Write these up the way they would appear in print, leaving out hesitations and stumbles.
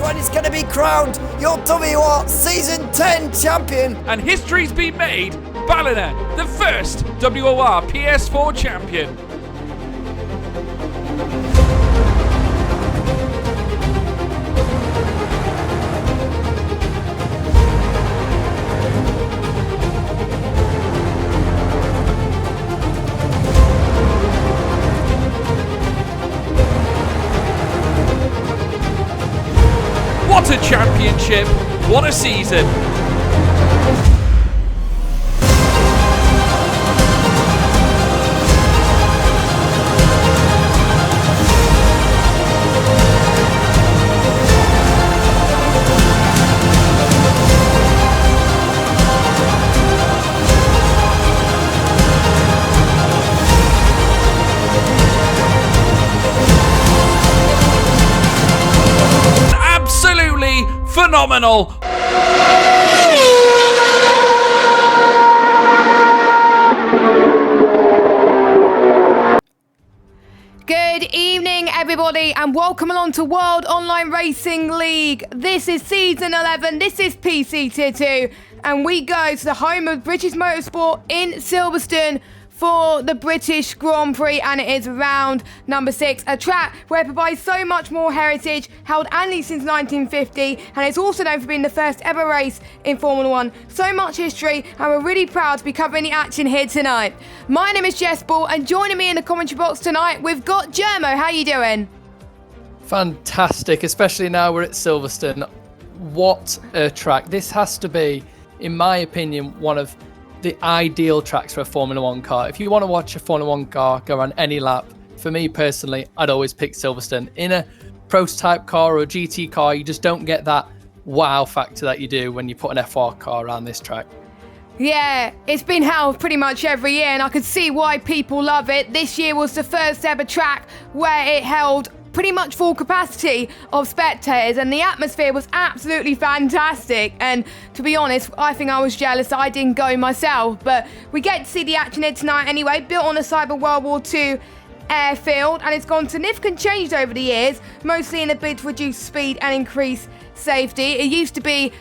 and is going to be crowned your WR Season 10 champion. And history's been made. Ballina, the first WOR PS4 champion. What a championship, what a season. Absolutely phenomenal. Good evening, everybody, and welcome along to World Online Racing League. This is Season 11, this is PC Tier 2, and we go to the home of British Motorsport in Silverstone for the British Grand Prix, and it is round number 6, a track where it provides so much more heritage, held annually since 1950, and it's also known for being the first ever race in Formula 1. So much history, and we're really proud to be covering the action here tonight. My name is Jess Ball, and joining me in the commentary box tonight, we've got Jermo. How you doing? Fantastic, especially now we're at Silverstone. What a track. This has to be, in my opinion, one of the ideal tracks for a Formula 1 car. If you want to watch a Formula 1 car go around any lap, for me personally, I'd always pick Silverstone. In a prototype car or a GT car, you just don't get that wow factor that you do when you put an F1 car around this track. Yeah, it's been held pretty much every year, and I can see why people love it. This year was the first ever track where it held pretty much full capacity of spectators, and the atmosphere was absolutely fantastic. And to be honest, I think I was jealous that I didn't go myself, but we get to see the action here tonight anyway. Built on a Cyber World War II airfield, and it's gone significant change over the years, mostly in a bid to reduce speed and increase safety. It used to be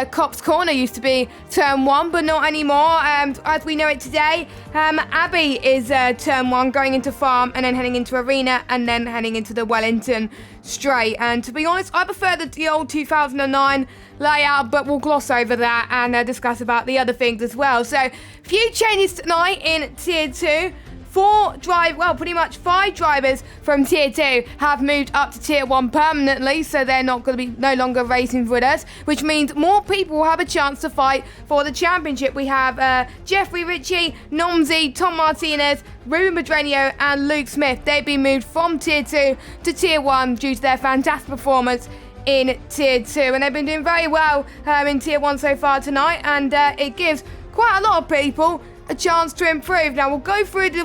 Cop's Corner, used to be Turn 1, but not anymore. As we know it today, Abbey is Turn 1, going into Farm and then heading into Arena and then heading into the Wellington Straight. And to be honest, I prefer the old 2009 layout, but we'll gloss over that and discuss about the other things as well. So, few changes tonight in Tier 2. Pretty much 5 drivers from Tier 2 have moved up to Tier 1 permanently, so they're not going to be no longer racing with us, which means more people will have a chance to fight for the championship. We have Jeffrey Ritchie, Nomzi, Tom Martinez, Ruben Pedreño and Luke Smith. They've been moved from Tier 2 to Tier 1 due to their fantastic performance in Tier 2, and they've been doing very well in Tier 1 so far tonight, and it gives quite a lot of people a chance to improve. Now we'll go through the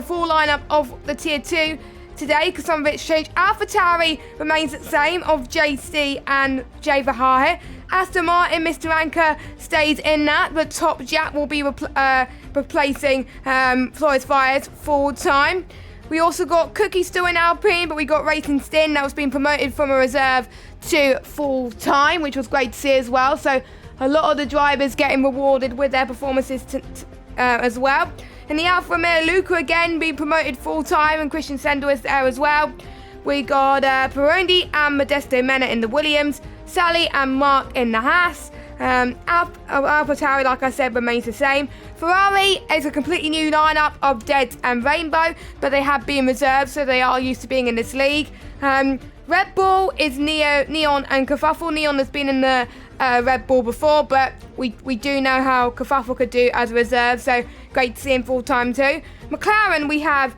full lineup of the Tier 2 today, because some of it's changed. AlphaTauri remains the same, of JC and Jay Verhaeghe. Aston Martin, Mr. Anker, stays in that, but Top Jack will be replacing Flores Fires full time. We also got Cookie still in Alpine, but we got Racing Stin that was being promoted from a reserve to full time, which was great to see as well. So a lot of the drivers getting rewarded with their performances as well. In the Alfa Romeo, Luca again being promoted full-time, and Christian Sendel is there as well. We got Perondi and Modesto Mena in the Williams, Sally and Mark in the Haas. AlphaTauri, like I said, remains the same. Ferrari is a completely new lineup of Dead and Rainbow, but they have been reserved, so they are used to being in this league. Red Bull is Neon and Kerfuffle. Neon has been in the Red Bull before, but we do know how Kerfuffle could do as a reserve, so great to see him full time too. McLaren, we have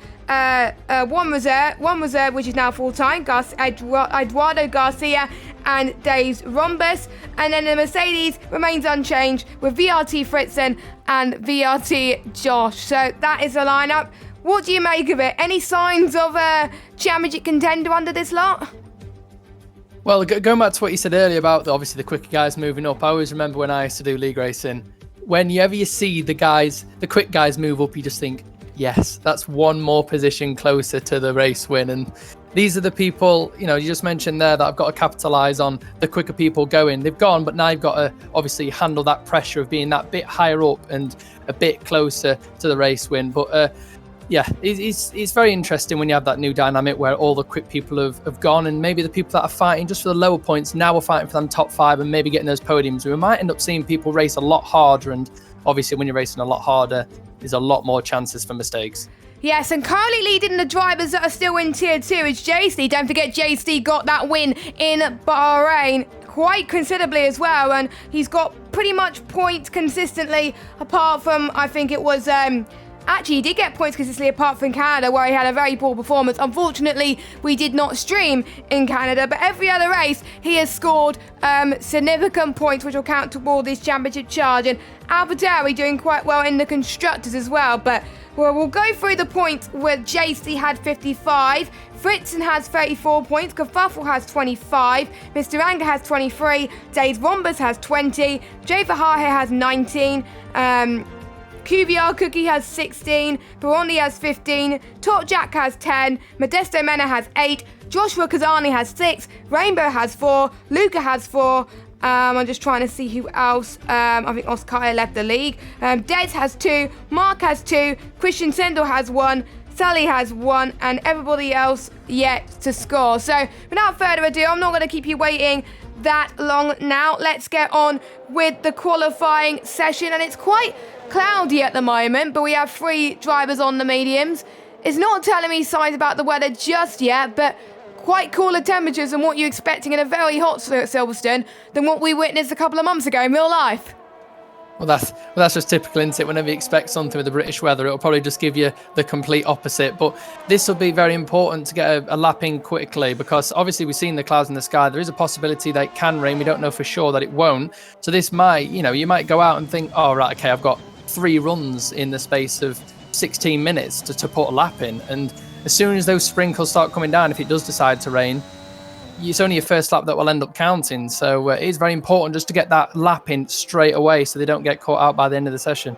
one reserve which is now full time, Eduardo Garcia and Dave's Rhombus, and then the Mercedes remains unchanged with VRT Fritzen and VRT Josh. So that is the lineup. What do you make of it? Any signs of a championship contender under this lot? Well, going back to what you said earlier about obviously the quicker guys moving up, I always remember when I used to do league racing, whenever you see the quick guys move up, you just think, yes, that's one more position closer to the race win. And these are the people, you just mentioned there, that I've got to capitalise on the quicker people going. They've gone, but now you've got to obviously handle that pressure of being that bit higher up and a bit closer to the race win. But yeah, it's very interesting when you have that new dynamic where all the quick people have gone, and maybe the people that are fighting just for the lower points now are fighting for them top 5 and maybe getting those podiums. We might end up seeing people race a lot harder, and obviously when you're racing a lot harder, there's a lot more chances for mistakes. Yes, and currently leading the drivers that are still in Tier 2 is JC. Don't forget, JC got that win in Bahrain quite considerably as well, and he's got pretty much points consistently, apart from, I think it was... Actually, he did get points consistently apart from Canada, where he had a very poor performance. Unfortunately, we did not stream in Canada, but every other race, he has scored significant points, which will count toward this championship charge. And AlphaTauri doing quite well in the constructors as well. But we'll go through the points where JC had 55, Fritzen has 34 points, Kerfuffle has 25, Mr. Anger has 23, Days Rombus has 20, Jay Verhaeghe has 19, QVR Cookie has 16, Burundi has 15, Top Jack has 10, Modesto Mena has 8, Joshua Kazani has 6, Rainbow has 4, Luca has 4, I'm just trying to see who else. I think Oscar left the league. Des has 2, Mark has 2, Christian Sendel has 1, Sally has 1, and everybody else yet to score. So without further ado, I'm not going to keep you waiting that long now. Let's get on with the qualifying session, and it's quite cloudy at the moment, but we have 3 drivers on the mediums. It's not telling me signs about the weather just yet, but quite cooler temperatures than what you're expecting in a very hot Silverstone than what we witnessed a couple of months ago in real life. Well, that's just typical, isn't it? Whenever you expect something with the British weather, it'll probably just give you the complete opposite. But this will be very important to get a lap in quickly, because obviously we've seen the clouds in the sky. There is a possibility that it can rain. We don't know for sure that it won't. So this might, you might go out and think, oh, right, okay, I've got 3 runs in the space of 16 minutes to put a lap in. And as soon as those sprinkles start coming down, if it does decide to rain, it's only your first lap that will end up counting. So it is very important just to get that lap in straight away so they don't get caught out by the end of the session.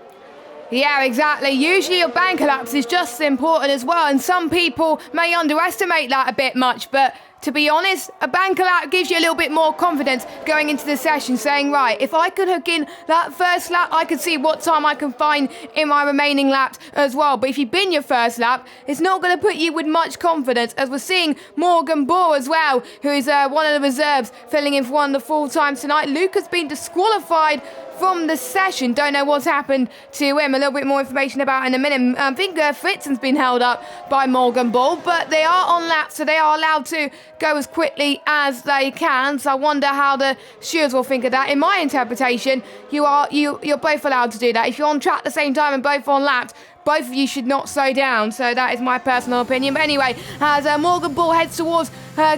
Yeah, exactly. Usually your banker laps is just as important as well, and some people may underestimate that a bit much, but to be honest, a banker lap gives you a little bit more confidence going into the session, saying, right, if I could hook in that first lap, I could see what time I can find in my remaining laps as well. But if you bin your first lap, it's not going to put you with much confidence, as we're seeing Morgan Ball as well, who is one of the reserves, filling in for one of the full times tonight. Luke has been disqualified from the session. Don't know what's happened to him. A little bit more information about in a minute. I think Fritzen's been held up by Morgan Ball, but they are on lap, so they are allowed to go as quickly as they can. So I wonder how the stewards will think of that. In my interpretation, you're both allowed to do that. If you're on track at the same time and both on laps, both of you should not slow down. So that is my personal opinion. But anyway, as Morgan Ball heads towards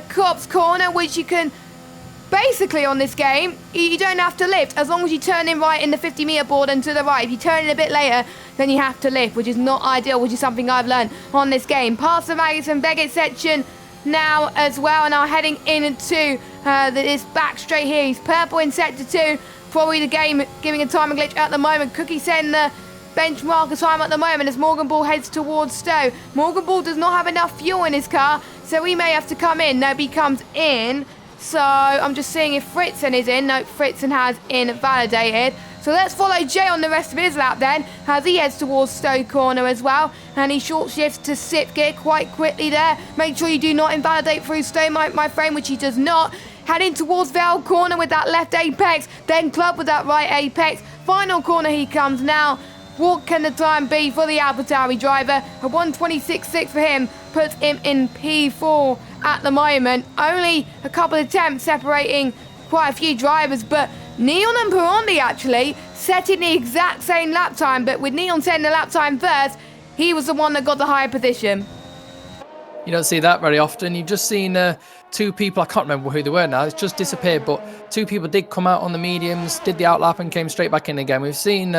Cop's corner, which you can basically on this game, you don't have to lift as long as you turn in right in the 50-meter board and to the right. If you turn in a bit later, then you have to lift, which is not ideal, which is something I've learned on this game. Past the Magnussen Beggett section now as well, and are heading into this back straight here. He's purple in sector 2. Probably the game giving a timing glitch at the moment. Cookie setting the benchmark of time at the moment as Morgan Ball heads towards Stowe. Morgan Ball does not have enough fuel in his car, so he may have to come in. No, he comes in. So I'm just seeing if Fritzen is in. No, Fritzen has invalidated. So let's follow Jay on the rest of his lap then, as he heads towards Stowe corner as well. And he short shifts to sixth gear quite quickly there. Make sure you do not invalidate through Stowe, my friend, which he does not. Heading towards Vale corner with that left apex, then Club with that right apex. Final corner he comes now. What can the time be for the AlphaTauri driver? A 1:26.6 for him puts him in P4 at the moment. Only a couple of attempts separating quite a few drivers, but Neon and Burundi actually setting the exact same lap time, but with Neon setting the lap time first, he was the one that got the higher position. You don't see that very often. You've just seen 2 people, I can't remember who they were now, it's just disappeared, but 2 people did come out on the mediums, did the outlap and came straight back in again. We've seen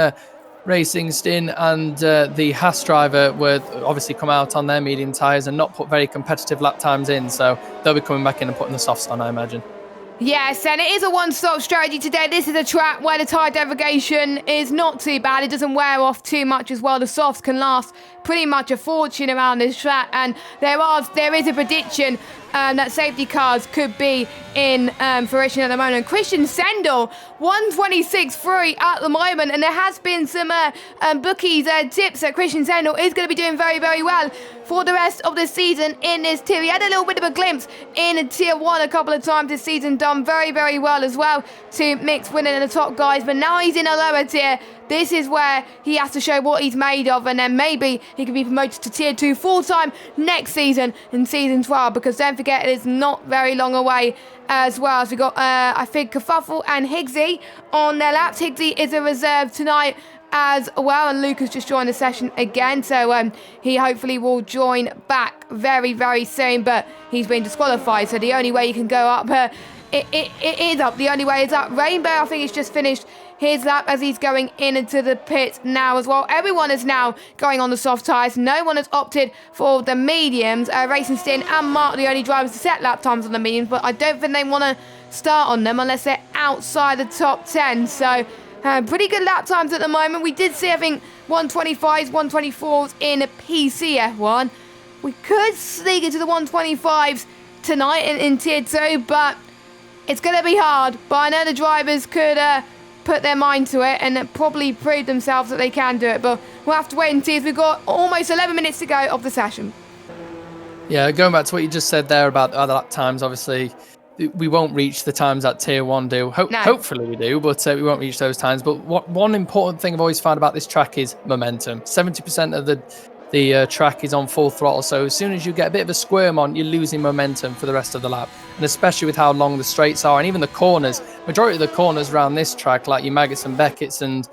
Racing Stin and the Haas driver were obviously come out on their medium tyres and not put very competitive lap times in, so they'll be coming back in and putting the softs on, I imagine. Yes, and it is a one-stop strategy today. This is a track where the tyre degradation is not too bad. It doesn't wear off too much as well. The softs can last pretty much a fortune around this track, and there is a prediction that safety cars could be in fruition at the moment. Christian Sendel, 126.3 at the moment, and there has been some bookies tips that Christian Sendel is going to be doing very, very well for the rest of the season in this tier. He had a little bit of a glimpse in tier 1 a couple of times this season, done very, very well as well to mix winning in the top guys, but now he's in a lower tier. This is where he has to show what he's made of, and then maybe he can be promoted to tier 2 full-time next season in season 12, because don't forget it is not very long away as well. So we've got, I think, Kerfuffle and Higgsy on their laps. Higgsy is a reserve tonight as well, and Luke has just joined the session again, so he hopefully will join back very, very soon, but he's been disqualified, so the only way you can go up, it is up. The only way is up. Rainbow, I think, he's just finished his lap as he's going into the pit now as well. Everyone is now going on the soft tyres. No one has opted for the mediums. Racing Stin and Mark, the only drivers to set lap times on the mediums, but I don't think they want to start on them unless they're outside the top 10. So pretty good lap times at the moment. We did see, I think, 125s, 124s in PCF1. We could sneak into the 125s tonight in tier 2, but it's going to be hard. But I know the drivers could put their mind to it and probably prove themselves that they can do it. But we'll have to wait and see, as we've got almost 11 minutes to go of the session. Yeah, going back to what you just said there about other lap times, obviously we won't reach the times that tier 1 do. No. Hopefully we do, but we won't reach those times. But one important thing I've always found about this track is momentum. 70% of the track is on full throttle, so as soon as you get a bit of a squirm on, you're losing momentum for the rest of the lap. And especially with how long the straights are, and even the corners, majority of the corners around this track, like your Maggots and Beckett's and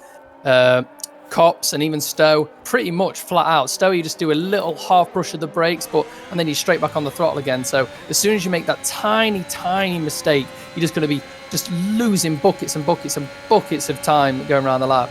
Cops and even Stowe, pretty much flat out. Stowe, you just do a little half brush of the brakes, and then you're straight back on the throttle again. So as soon as you make that tiny mistake, you're just going to be just losing buckets and buckets and buckets of time going around the lap.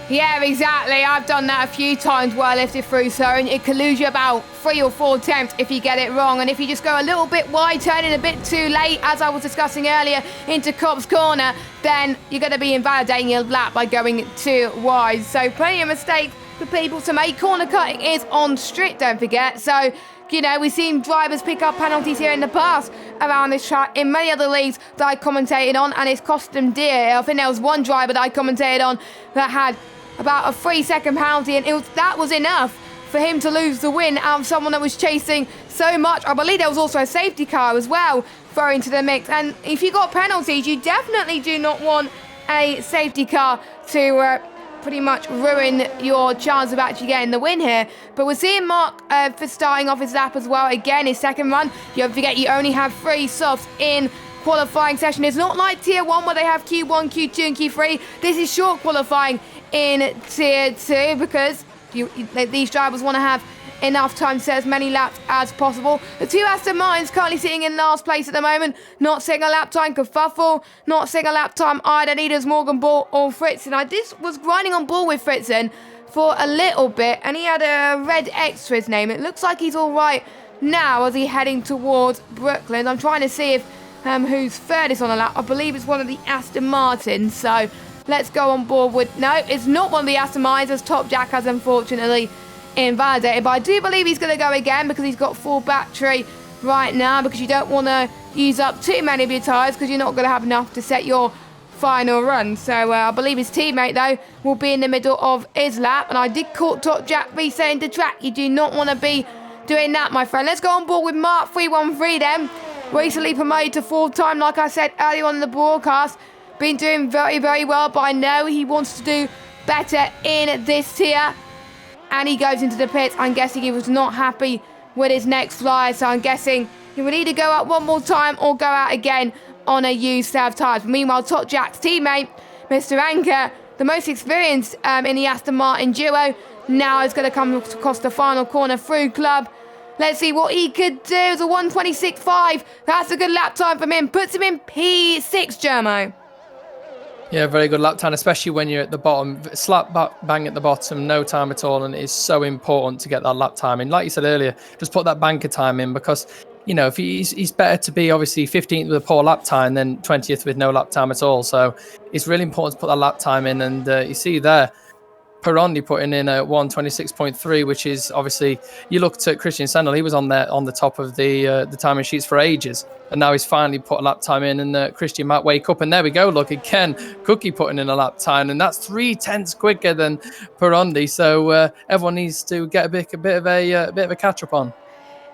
Yeah, exactly. I've done that a few times where I lifted through, so it can lose you about 3 or 4 attempts if you get it wrong. And if you just go a little bit wide, turning a bit too late, as I was discussing earlier, into Cobb's corner, then you're going to be invalidating your lap by going too wide. So plenty of mistakes for people to make. Corner cutting is on strict, don't forget. So, you know, we've seen drivers pick up penalties here in the past around this track in many other leagues that I commentated on, and it's cost them dear. I think there was one driver that I commentated on that had about a 3-second penalty, and that was enough for him to lose the win out of someone that was chasing so much. I believe there was also a safety car as well thrown into the mix, and if you got penalties, you definitely do not want a safety car to pretty much ruin your chance of actually getting the win here. But we're seeing Mark for starting off his lap as well. Again, his second run. You don't forget, you only have 3 softs in qualifying session. It's not like tier 1 where they have Q1, Q2 and Q3. This is short qualifying in tier 2 because these drivers want to have enough time to set as many laps as possible. The 2 Aston Martins currently sitting in last place at the moment, not setting a lap time. Kerfuffle, not setting a lap time either. Neither is Morgan Ball or Fritzen. I just was grinding on ball with Fritzen for a little bit, and he had a red X to his name. It looks like he's all right now as he's heading towards Brooklyn. I'm trying to see if who's furthest on the lap. I believe it's one of the Aston Martins, so let's go on board with... No, it's not one of the Aston Martins, as Top Jack has unfortunately invalidated, but I do believe he's going to go again because he's got full battery right now, because you don't want to use up too many of your tyres because you're not going to have enough to set your final run. So I believe his teammate, though, will be in the middle of his lap, and I did caught Top Jack resetting the track. You do not want to be doing that, my friend. Let's go on board with Mark 313 then. Recently promoted to full-time, like I said earlier on in the broadcast. Been doing very, very well, but I know he wants to do better in this tier. And he goes into the pits. I'm guessing he was not happy with his next flyer, so I'm guessing he would either go out one more time or go out again on a used set of tyres. Meanwhile, Top Jack's teammate, Mr. Anker, the most experienced in the Aston Martin duo, now is going to come across the final corner through Club. Let's see what he could do. It's a 126.5. That's a good lap time from him. Puts him in P6, Jermo. Yeah, very good lap time, especially when you're at the bottom. Slap bang at the bottom, no time at all, and it is so important to get that lap time in. Like you said earlier, just put that banker time in, because if he's better to be obviously 15th with a poor lap time than 20th with no lap time at all. So it's really important to put that lap time in. And you see there, Perondi putting in a 1:26.3, which is obviously, you looked at Christian Sandel, he was on the top of the timing sheets for ages, and now he's finally put a lap time in, and Christian might wake up, and there we go, look again, Cookie putting in a lap time, and that's 3/10 quicker than Perondi. So everyone needs to get a bit of a catch up on.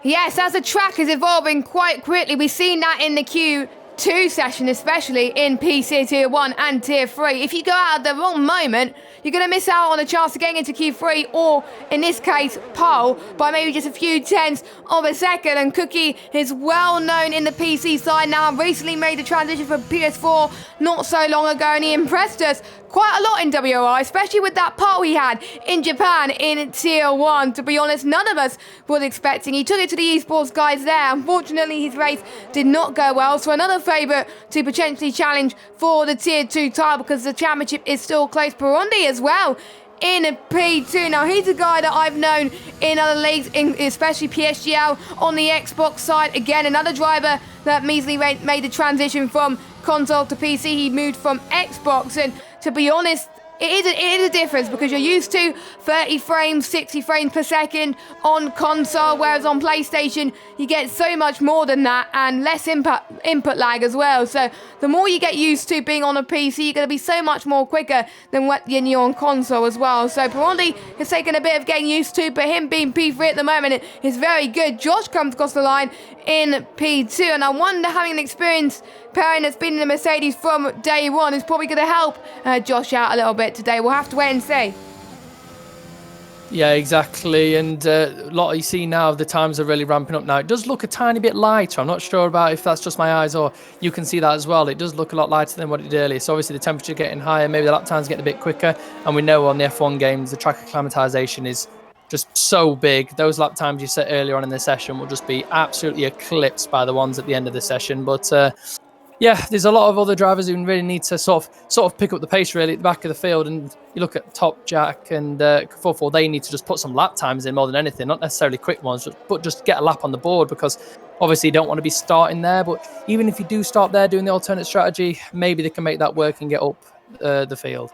Yes, as the track is evolving quite quickly, we've seen that in the Q2 session, especially in PC Tier 1 and Tier 3. If you go out at the wrong moment, you're going to miss out on a chance of getting into Q3, or in this case, pole, by maybe just a few tenths of a second. And Cookie is well known in the PC side now, recently made the transition from PS4 not so long ago, and he impressed us quite a lot in WRI, especially with that pole he had in Japan in Tier 1. To be honest, none of us was expecting. He took it to the esports guys there. Unfortunately, his race did not go well, so another favourite to potentially challenge for the Tier 2 title, because the championship is still close. Perondi as well in P2. Now, he's a guy that I've known in other leagues, especially PSGL on the Xbox side. Again, another driver that measly made the transition from console to PC. He moved from Xbox, and to be honest, it is a difference, because you're used to 30 frames, 60 frames per second on console, whereas on PlayStation you get so much more than that, and less input lag as well. So the more you get used to being on a PC, you're going to be so much more quicker than when you're on console as well. So Perondi has taken a bit of getting used to, but him being P3 at the moment is very good. Josh comes across the line in P2, and I wonder, having an experienced pairing that's been in the Mercedes from day one is probably going to help Josh out a little bit today. We'll have to wait and see. Yeah, exactly. And a lot you see now, the times are really ramping up now. It does look a tiny bit lighter. I'm not sure about if that's just my eyes, or you can see that as well. It does look a lot lighter than what it did earlier. So obviously the temperature getting higher, maybe the lap time's getting a bit quicker. And we know on the F1 games, the track acclimatization is just so big. Those lap times you set earlier on in the session will just be absolutely eclipsed by the ones at the end of the session. But yeah, there's a lot of other drivers who really need to sort of pick up the pace really at the back of the field. And you look at Top Jack and Kafufo, they need to just put some lap times in more than anything, not necessarily quick ones, but just get a lap on the board, because obviously you don't want to be starting there. But even if you do start there doing the alternate strategy, maybe they can make that work and get up the field.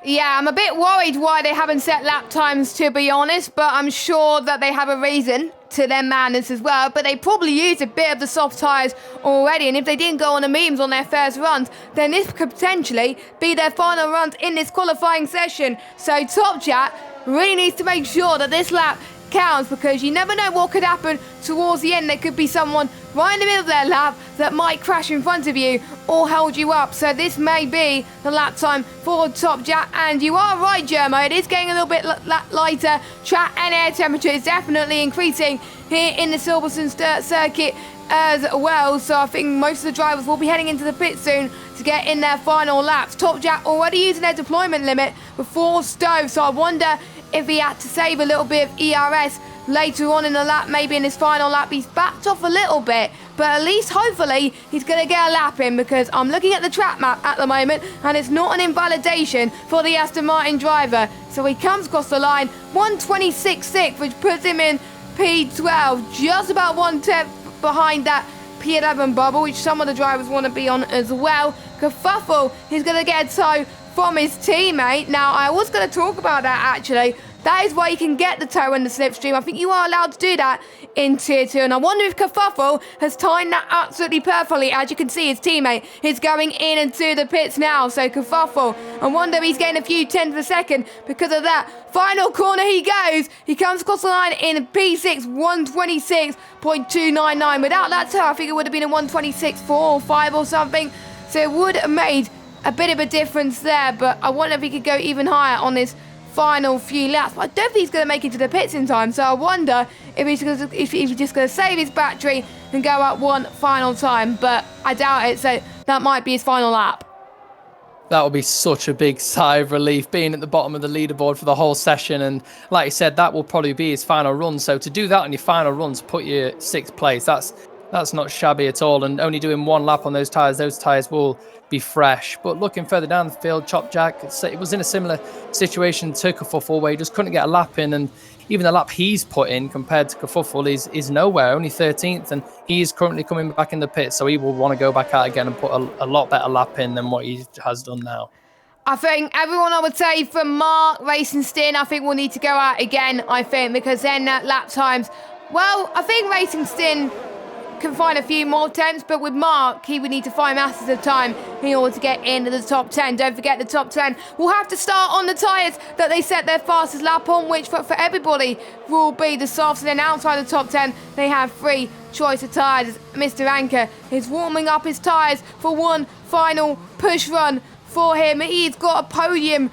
Yeah, I'm a bit worried why they haven't set lap times, to be honest, but I'm sure that they have a reason to their madness as well. But they probably used a bit of the soft tyres already, and if they didn't go on the mediums on their first runs, then this could potentially be their final runs in this qualifying session. So Top Chat really needs to make sure that this lap counts, because you never know what could happen towards the end. There could be someone right in the middle of their lap that might crash in front of you or hold you up. So this may be the lap time for Top Jack. And you are right, Jermo, it is getting a little bit lighter. Track and air temperature is definitely increasing here in the Silverstone circuit as well. So I think most of the drivers will be heading into the pit soon to get in their final laps. Top Jack already using their deployment limit before Stove, so I wonder if he had to save a little bit of ERS later on in the lap. Maybe in his final lap he's backed off a little bit, but at least hopefully he's going to get a lap in, because I'm looking at the track map at the moment and it's not an invalidation for the Aston Martin driver. So he comes across the line 1:26.6, which puts him in P12, just about 1 tenth behind that P11 bubble, which some of the drivers want to be on as well. Kerfuffle is going to get a tow from his teammate. Now, I was going to talk about that actually. That is why you can get the tow and the slipstream. I think you are allowed to do that in Tier 2. And I wonder if Kerfuffle has timed that absolutely perfectly. As you can see, his teammate is going in into the pits now. So Kerfuffle, I wonder if he's getting a few tenths per second because of that. Final corner he goes. He comes across the line in P6, 1:26.299. Without that tow, I think it would have been a 1:26.4 or 5 or something. So it would have made a bit of a difference there. But I wonder if he could go even higher on this final few laps. But I don't think he's going to make it to the pits in time. So I wonder if he's just going to save his battery and go out one final time. But I doubt it. So that might be his final lap. That would be such a big sigh of relief, being at the bottom of the leaderboard for the whole session. And like you said, that will probably be his final run. So to do that on your final run, to put you 6th place, that's not shabby at all. And only doing one lap on those tyres will be fresh. But looking further down the field, Chop Jack, it was in a similar situation to Kerfuffle, where he just couldn't get a lap in. And even the lap he's put in compared to Kerfuffle is nowhere, only 13th, and he's currently coming back in the pit, so he will want to go back out again and put a lot better lap in than what he has done now. I think everyone, I would say, from Mark, Racing Stin, I think we'll need to go out again, I think, because then lap times, well, I think Racing Stin can find a few more attempts, but with Mark, he would need to find masses of time in order to get into the top 10. Don't forget the top 10 will have to start on the tyres that they set their fastest lap on, which for everybody will be the softs. And then outside the top 10, they have 3 choice of tyres. Mr. Anker is warming up his tyres for one final push run for him. He's got a podium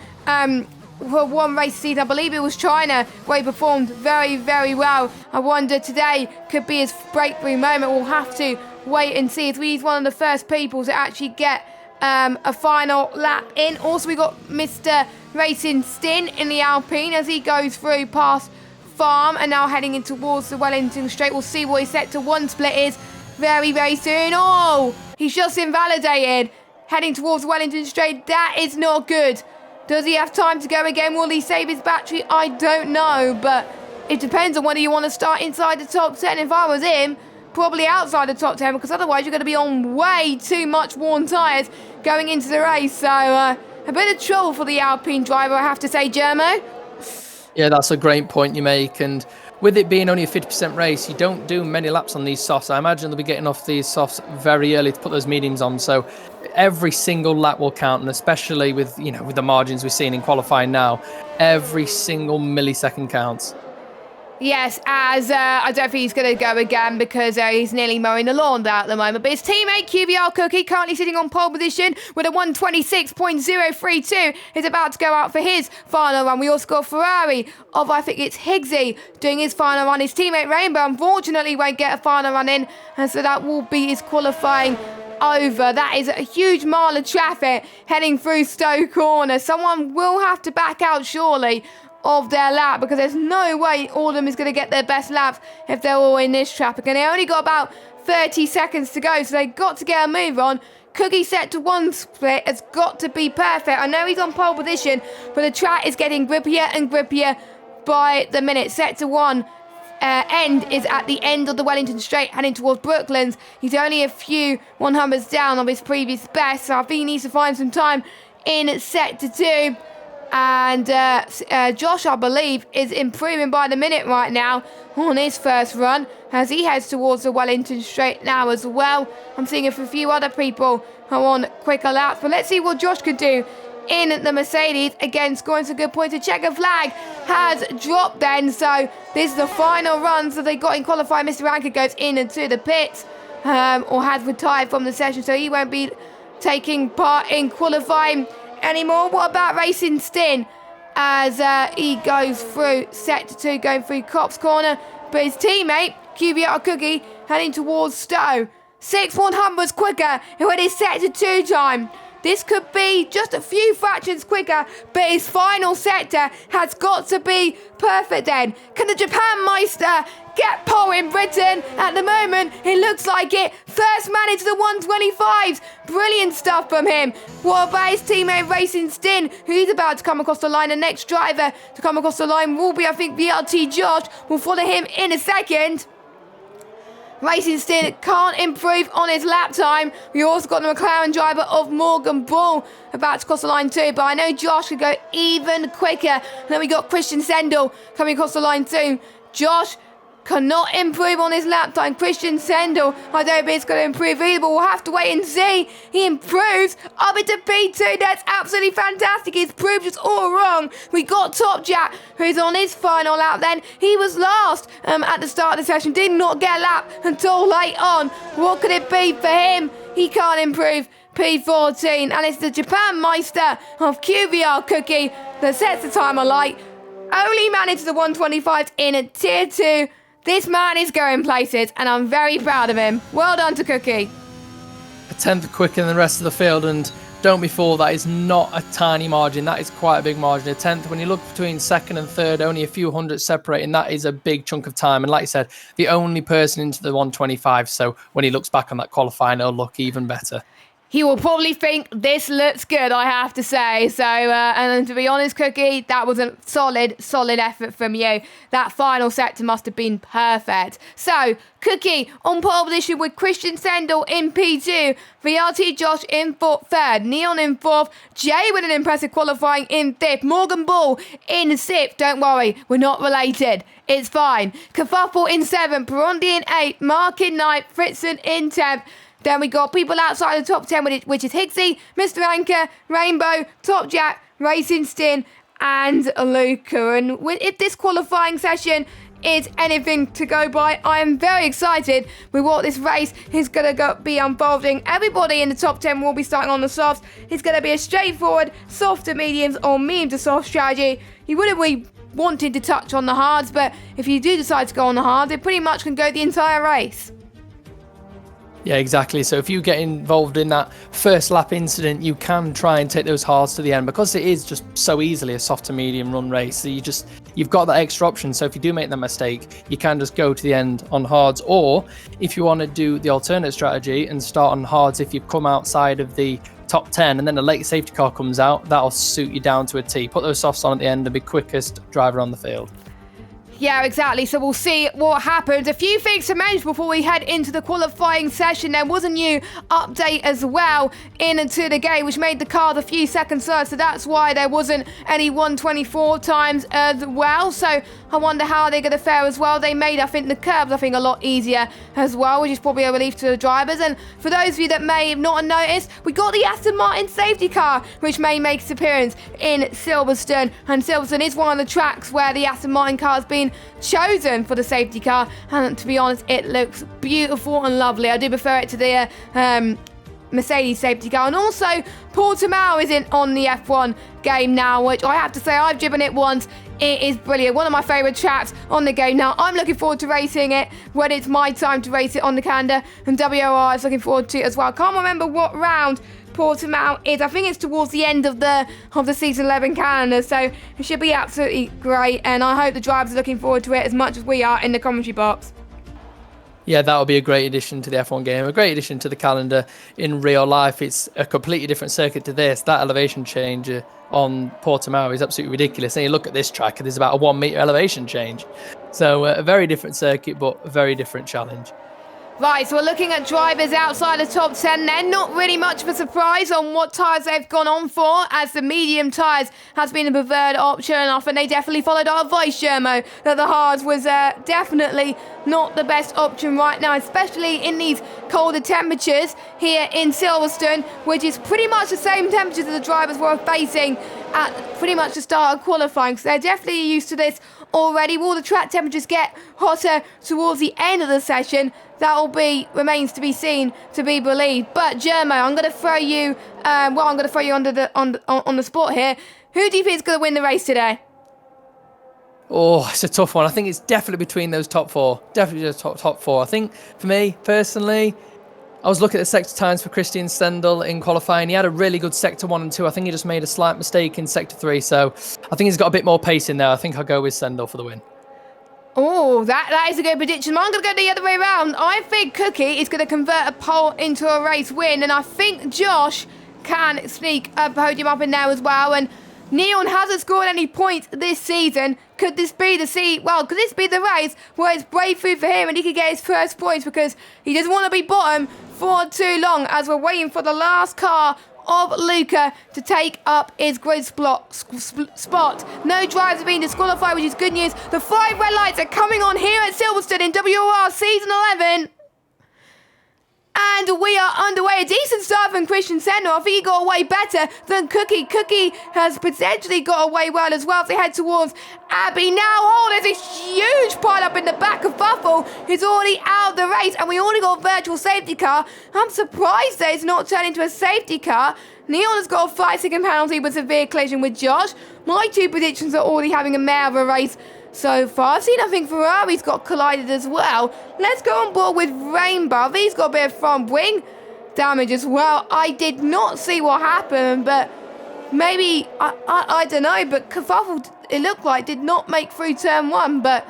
for one race season. I believe it was China, where he performed very, very well. I wonder today could be his breakthrough moment. We'll have to wait and see, as he's one of the first people to actually get a final lap in. Also, we got Mr. Racing Stin in the Alpine as he goes through past Farm and now heading in towards the Wellington Straight. We'll see what his sector 1 split is very, very soon. Oh, he's just invalidated. Heading towards Wellington Straight. That is not good. Does he have time to go again? Will he save his battery? I don't know, but it depends on whether you want to start inside the top 10. If I was him, probably outside the top 10, because otherwise you're going to be on way too much worn tyres going into the race. So a bit of trouble for the Alpine driver, I have to say, Jermo. Yeah, that's a great point you make, and with it being only a 50% race, you don't do many laps on these softs. I imagine they'll be getting off these softs very early to put those mediums on, so every single lap will count, and especially with the margins we're seeing in qualifying now, every single millisecond counts. Yes, as I don't think he's going to go again because he's nearly mowing the lawn there at the moment. But his teammate, QVR Cookie, currently sitting on pole position with a 126.032, is about to go out for his final run. We also got Ferrari of, I think it's Higgsy, doing his final run. His teammate Rainbow, unfortunately, won't get a final run in, and so that will be his qualifying over. That is a huge mile of traffic heading through Stowe Corner. Someone will have to back out, surely, of their lap, because there's no way all of them is going to get their best laps if they're all in this traffic, and they only got about 30 seconds to go, so they've got to get a move on. Cookie set to 1 split has got to be perfect. I know he's on pole position, but the track is getting grippier and grippier by the minute. Set to 1 end is at the end of the Wellington Straight, heading towards Brooklands. He's only a few 100s down of his previous best, so I think he needs to find some time in set to 2. And Josh, I believe, is improving by the minute right now on his first run as he heads towards the Wellington Straight now as well. I'm seeing a few other people who are on quicker laps, but let's see what Josh could do in the Mercedes. Again, scoring some good points. The checker flag has dropped then, so this is the final run. So they got in qualifying. Mr. Anker goes into the pits or has retired from the session, so he won't be taking part in qualifying anymore. What about Racing Stin as he goes through set to 2, going through Cops Corner, but his teammate QVR Cookie heading towards Stowe, 6 100s quicker with his set to 2 time. This could be just a few fractions quicker, but his final sector has got to be perfect then. Can the Japan Meister get pole in Britain? At the moment, it looks like it. First man into the 125s. Brilliant stuff from him. What about his teammate Racing Stin, who's about to come across the line? The next driver to come across the line will be, I think, VLT Josh. We'll follow him in a second. Racing Stin can't improve on his lap time. We also got the McLaren driver of Morgan Bull about to cross the line too, but I know Josh could go even quicker. And then we got Christian Sendel coming across the line too. Josh cannot improve on his lap time. Christian Sendel, I don't think it's going to improve either, but we'll have to wait and see. He improves up into P2. That's absolutely fantastic. He's proved us all wrong. We got Top Jack, who's on his final lap then. He was last at the start of the session, did not get a lap until late on. What could it be for him? He can't improve. P14, and it's the Japan Meister of QVR Cookie that sets the time alight. Only managed the 125 in a tier 2. This man is going places, and I'm very proud of him. Well done to Cookie. A tenth quicker than the rest of the field, and don't be fooled, that is not a tiny margin. That is quite a big margin. A tenth, when you look between second and third, only a few hundreds separating, that is a big chunk of time. And like you said, the only person into the 125, so when he looks back on that qualifying, it'll look even better. You will probably think this looks good, I have to say. So, and to be honest, Cookie, that was a solid effort from you. That final sector must have been perfect. So, Cookie on pole position with Christian Sendel in P2, VRT Josh in third, Neon in fourth, Jay with an impressive qualifying in fifth, Morgan Ball in sixth. Don't worry, we're not related. It's fine. Kerfuffle in seventh, Perondi in eighth, Mark in ninth, Fritzen in 10th. Then we got people outside the top 10, which is Higgsy, Mr. Anchor, Rainbow, Top Jack, Racing Stin, and Luca. And if this qualifying session is anything to go by, I am very excited with what this race is going to be unfolding. Everybody in the top 10 will be starting on the softs. It's going to be a straightforward soft to mediums or medium to soft strategy. You wouldn't really wanted to touch on the hards, but if you do decide to go on the hards, it pretty much can go the entire race. Yeah, exactly. So if you get involved in that first lap incident, you can try and take those hards to the end, because it is just so easily a soft to medium run race. So you've got that extra option. So if you do make that mistake, you can just go to the end on hards. Or if you want to do the alternate strategy and start on hards, if you come outside of the top 10 and then a late safety car comes out, that'll suit you down to a T. Put those softs on at the end and be quickest driver on the field. Yeah, exactly. So we'll see what happens. A few things to mention before we head into the qualifying session. There was a new update as well into the game, which made the cars a few seconds slower. So that's why there wasn't any 124 times as well. So I wonder how they're going to fare as well. They made, I think, the curbs, a lot easier as well, which is probably a relief to the drivers. And for those of you that may have not noticed, we got the Aston Martin safety car, which may make its appearance in Silverstone. And Silverstone is one of the tracks where the Aston Martin car has been chosen for the safety car, and to be honest, it looks beautiful and lovely. I do prefer it to the Mercedes safety car. And also Portimao is on the F1 game now, which I have to say I've driven it once. It is brilliant, one of my favourite tracks on the game now. I'm looking forward to racing it when it's my time to race it on the calendar, and WOR is looking forward to it as well. Can't remember what round Portimao is. I think it's towards the end of the season 11 calendar, so it should be absolutely great, and I hope the drivers are looking forward to it as much as we are in the commentary box. Yeah, that will be a great addition to the F1 game, a great addition to the calendar in real life. It's a completely different circuit to this. That elevation change on Portimao is absolutely ridiculous. And you look at this track, there's about a 1 metre elevation change. So a very different circuit, but a very different challenge. Right, so we're looking at drivers outside the top 10 then. Not really much of a surprise on what tyres they've gone on for, as the medium tyres has been the preferred option. I think they definitely followed our advice, Shermo, that the hards was definitely not the best option right now, especially in these colder temperatures here in Silverstone, which is pretty much the same temperatures that the drivers were facing at pretty much the start of qualifying. So they're definitely used to this already. Will the track temperatures get hotter towards the end of the session? That remains to be seen, to be believed. But Jermo, I'm going to throw you. I'm going to throw you on the spot here. Who do you think is going to win the race today? Oh, it's a tough one. I think it's definitely between those top four. Definitely the top four. I think for me personally, I was looking at the sector times for Christian Stendel in qualifying. He had a really good sector 1 and 2. I think he just made a slight mistake in sector 3. So I think he's got a bit more pace in there. I think I'll go with Stendel for the win. Oh, that is a good prediction. I'm going to go the other way around. I think Cookie is going to convert a pole into a race win, and I think Josh can sneak a podium up in there as well. And Neon hasn't scored any points this season. Could this be the race where it's breakthrough for him and he could get his first points, because he doesn't want to be bottom for too long, as we're waiting for the last car of Luca to take up his grid spot. No drivers have been disqualified, which is good news. The 5 red lights are coming on here at Silverstone in WOR Season 11. And we are underway. A decent start from Christian Senna. I think he got away better than Cookie. Cookie has potentially got away well as well as they head towards Abbey. Now, there's a huge pile up in the back of Buffalo. He's already out of the race, and we already got a virtual safety car. I'm surprised that it's not turned into a safety car. Neon has got a 5-second penalty with severe collision with Josh. My 2 predictions are already having a mare of a race so far. I've seen, I think Ferrari's got collided as well. Let's go on board with Rainbow. He's got a bit of front wing damage as well. I did not see what happened, but maybe, I don't know, but Kerfuffle, it looked like, did not make through turn 1, but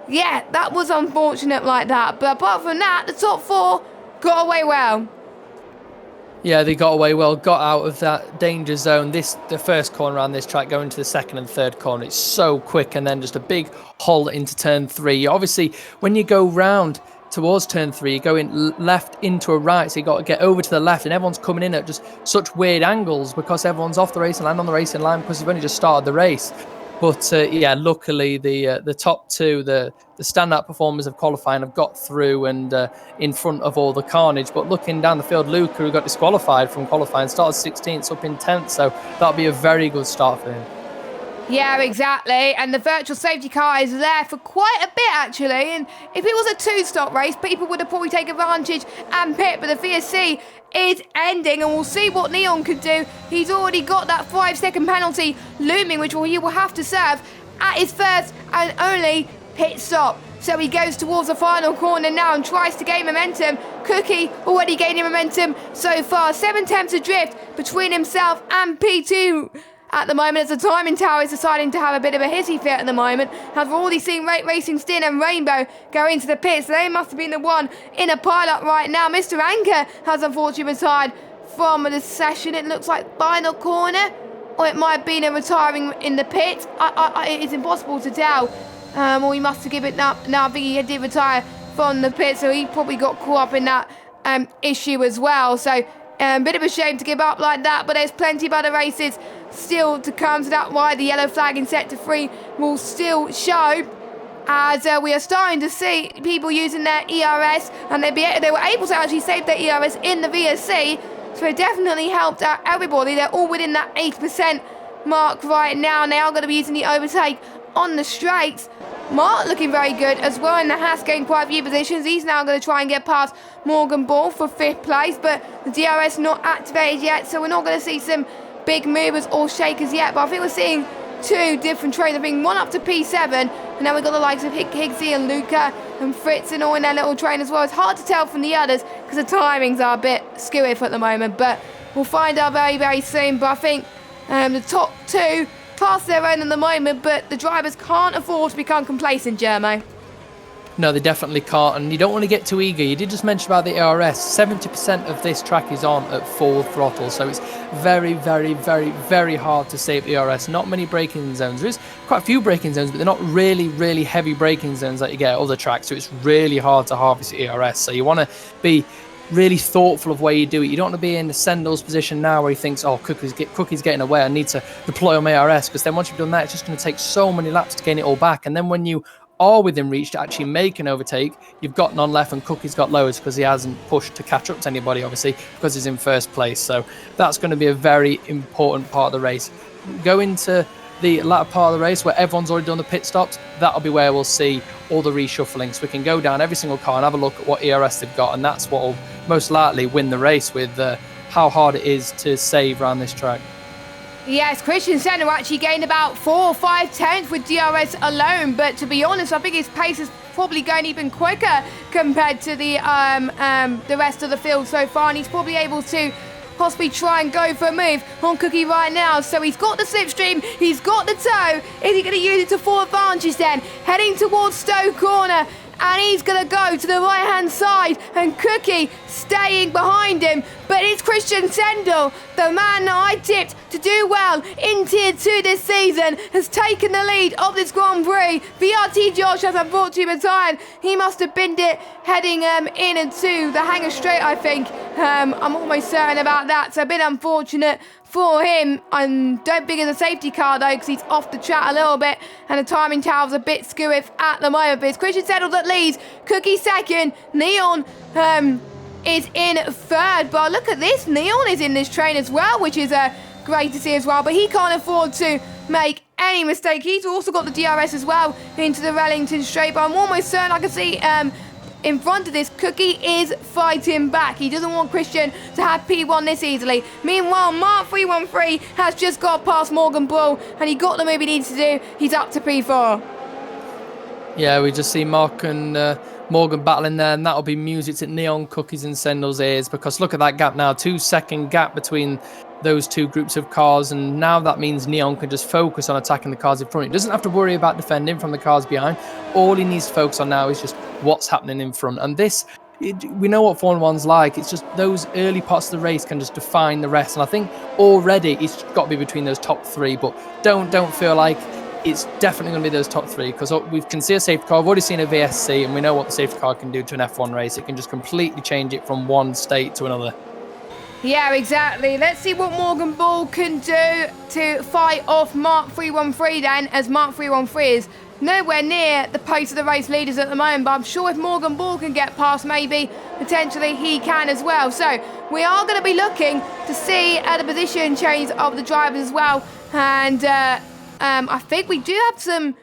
yeah, that was unfortunate like that. But apart from that, the top 4 got away well. Yeah, they got away well, got out of that danger zone. The first corner around this track, going to the second and third corner, it's so quick, and then just a big hull into turn 3. Obviously, when you go round towards turn 3, you're going left into a right, so you got to get over to the left, and everyone's coming in at just such weird angles because everyone's off the racing line, on the racing line, because you've only just started the race. But yeah, luckily the top two, the standout performers of qualifying, have got through and in front of all the carnage. But looking down the field, Luca, who got disqualified from qualifying, started 16th, up in 10th. So that'll be a very good start for him. Yeah, exactly. And the virtual safety car is there for quite a bit, actually. And if it was a two-stop race, people would have probably taken advantage and pit. But the VSC is ending, and we'll see what Neon could do. He's already got that 5-second penalty looming, which he will have to serve at his first and only pit stop. So he goes towards the final corner now and tries to gain momentum. Cookie already gaining momentum so far. 7/10 adrift between himself and P2 at the moment, as the timing tower is deciding to have a bit of a hissy fit at the moment. I've already seen Racing Stin and Rainbow go into the pits, so they must have been the one in a pile-up right now. Mr. Anchor has unfortunately retired from the session. It looks like final corner, or it might have been a retiring in the pit. It's impossible to tell. Or he must have given it up. No, I think he did retire from the pit, so he probably got caught up in that issue as well. So bit of a shame to give up like that, but there's plenty of other races still to come, so that's why the yellow flag in sector 3 will still show, as we are starting to see people using their ERS, and they were able to actually save their ERS in the VSC, so it definitely helped out everybody. They're all within that 8% mark right now, and they are going to be using the overtake on the straights. Mark looking very good as well in the Haas, getting quite a few positions. He's now going to try and get past Morgan Ball for 5th place, but the DRS not activated yet, so we're not going to see some big movers or shakers yet. But I think we're seeing two different trains. I think one up to P7, and then we've got the likes of Higgsy and Luca and Fritz and all in their little train as well. It's hard to tell from the others because the timings are a bit skewy at the moment, but we'll find out very, very soon. But I think the top two pass their own at the moment, but the drivers can't afford to become complacent, Jermo. No, they definitely can't, and you don't want to get too eager. You did just mention about the ARS. 70% of this track is on at full throttle, so it's very, very, very, very hard to save ERS. Not many braking zones. There's quite a few braking zones, but they're not really, really heavy braking zones like you get at other tracks, so it's really hard to harvest ERS. So you want to be really thoughtful of where you do it. You don't want to be in the Sendel's position now where he thinks, oh, Cookie's getting away, I need to deploy on my ARS, because then once you've done that, it's just going to take so many laps to gain it all back. And then when you are within reach to actually make an overtake, you've got none left, and Cookie's got loads because he hasn't pushed to catch up to anybody, obviously, because he's in first place. So that's going to be a very important part of the race. Go into the latter part of the race where everyone's already done the pit stops. That'll be where we'll see all the reshuffling, so we can go down every single car and have a look at what ERS they've got, and that's what will most likely win the race, with how hard it is to save around this track. Yes, Christian Senna actually gained about 4 or 5 tenths with DRS alone, but to be honest, I think his pace is probably going even quicker compared to the rest of the field so far, and he's probably able to possibly try and go for a move on Cookie right now. So he's got the slipstream, he's got the toe. Is he going to use it to full advantage then? Heading towards Stowe Corner, and he's going to go to the right-hand side, and Cookie staying behind him. But it's Christian Sendel, the man that I tipped to do well in Tier 2 this season, has taken the lead of this Grand Prix. VRT Josh has unfortunately retired. He must have binned it heading in into the hangar straight, I think. I'm almost certain about that, so a bit unfortunate for him. And don't think it's a safety car though, because he's off the track a little bit, and the timing tower's a bit skewy at the moment. But it's Christian Sendel that leads, Cookie second, Neon is in third. But look at this, Neon is in this train as well, which is great to see as well, but he can't afford to make any mistake. He's also got the DRS as well into the Wellington straight, but I'm almost certain I can see in front of this, Cookie is fighting back. He doesn't want Christian to have P1 this easily. Meanwhile, Mark 313 has just got past Morgan Bull, and he got the move he needs to do. He's up to P4. Yeah, we just see Mark and Morgan battling there, and that'll be music to Neon, Cookies and Sendel's ears, because look at that gap now, 2-second gap between those two groups of cars, and now that means Neon can just focus on attacking the cars in front. He doesn't have to worry about defending from the cars behind. All he needs to focus on now is just what's happening in front, and this we know what Formula One's like. It's just those early parts of the race can just define the rest. And I think already it's got to be between those top 3, but don't feel like it's definitely going to be those top 3, because we can see a safety car. We've already seen a VSC, and we know what the safety car can do to an F1 race. It can just completely change it from one state to another. Yeah, exactly. Let's see what Morgan Ball can do to fight off Mark 313 then, as Mark 313 is nowhere near the pace of the race leaders at the moment, but I'm sure if Morgan Ball can get past, maybe potentially he can as well. So we are going to be looking to see the position change of the drivers as well, and I think we do have some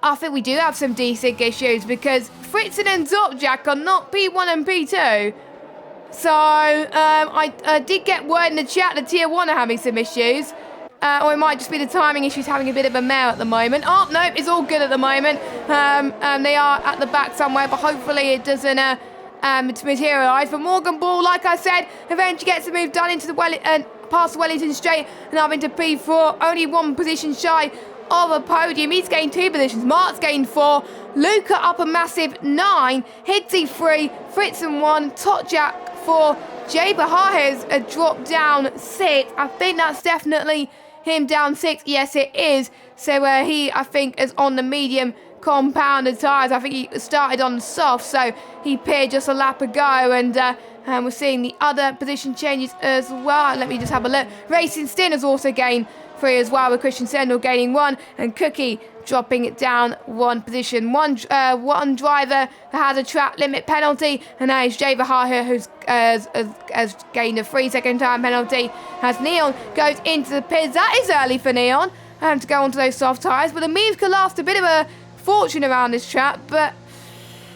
desync issues, because Fritzen and Zopjak are not P1 and P2. So I did get word in the chat that Tier 1 are having some issues. Or it might just be the timing issues having a bit of a mare at the moment. Oh, no, it's all good at the moment. They are at the back somewhere, but hopefully it doesn't materialise. But Morgan Ball, like I said, eventually gets the move done into the past Wellington Straight and up into P4. Only one position shy of a podium. He's gained 2 positions. Mark's gained 4. Luca up a massive 9. Hidzi 3. Fritzen 1. Totjak 4. Jay Baha's a drop down 6. I think that's definitely him down 6. Yes, it is. So he, I think, is on the medium compounded tyres. I think he started on the soft, so he appeared just a lap ago. And we're seeing the other position changes as well. Let me just have a look. Racing Stin has also gained 3 as well, with Christian Sendel gaining 1 and Cookie dropping it down 1 position. One driver has a track limit penalty, and that is Jay Baha, who has gained a 3-second time penalty. As Neon goes into the pits, that is early for Neon to go onto those soft tyres, but the memes could last a bit of a fortune around this track. But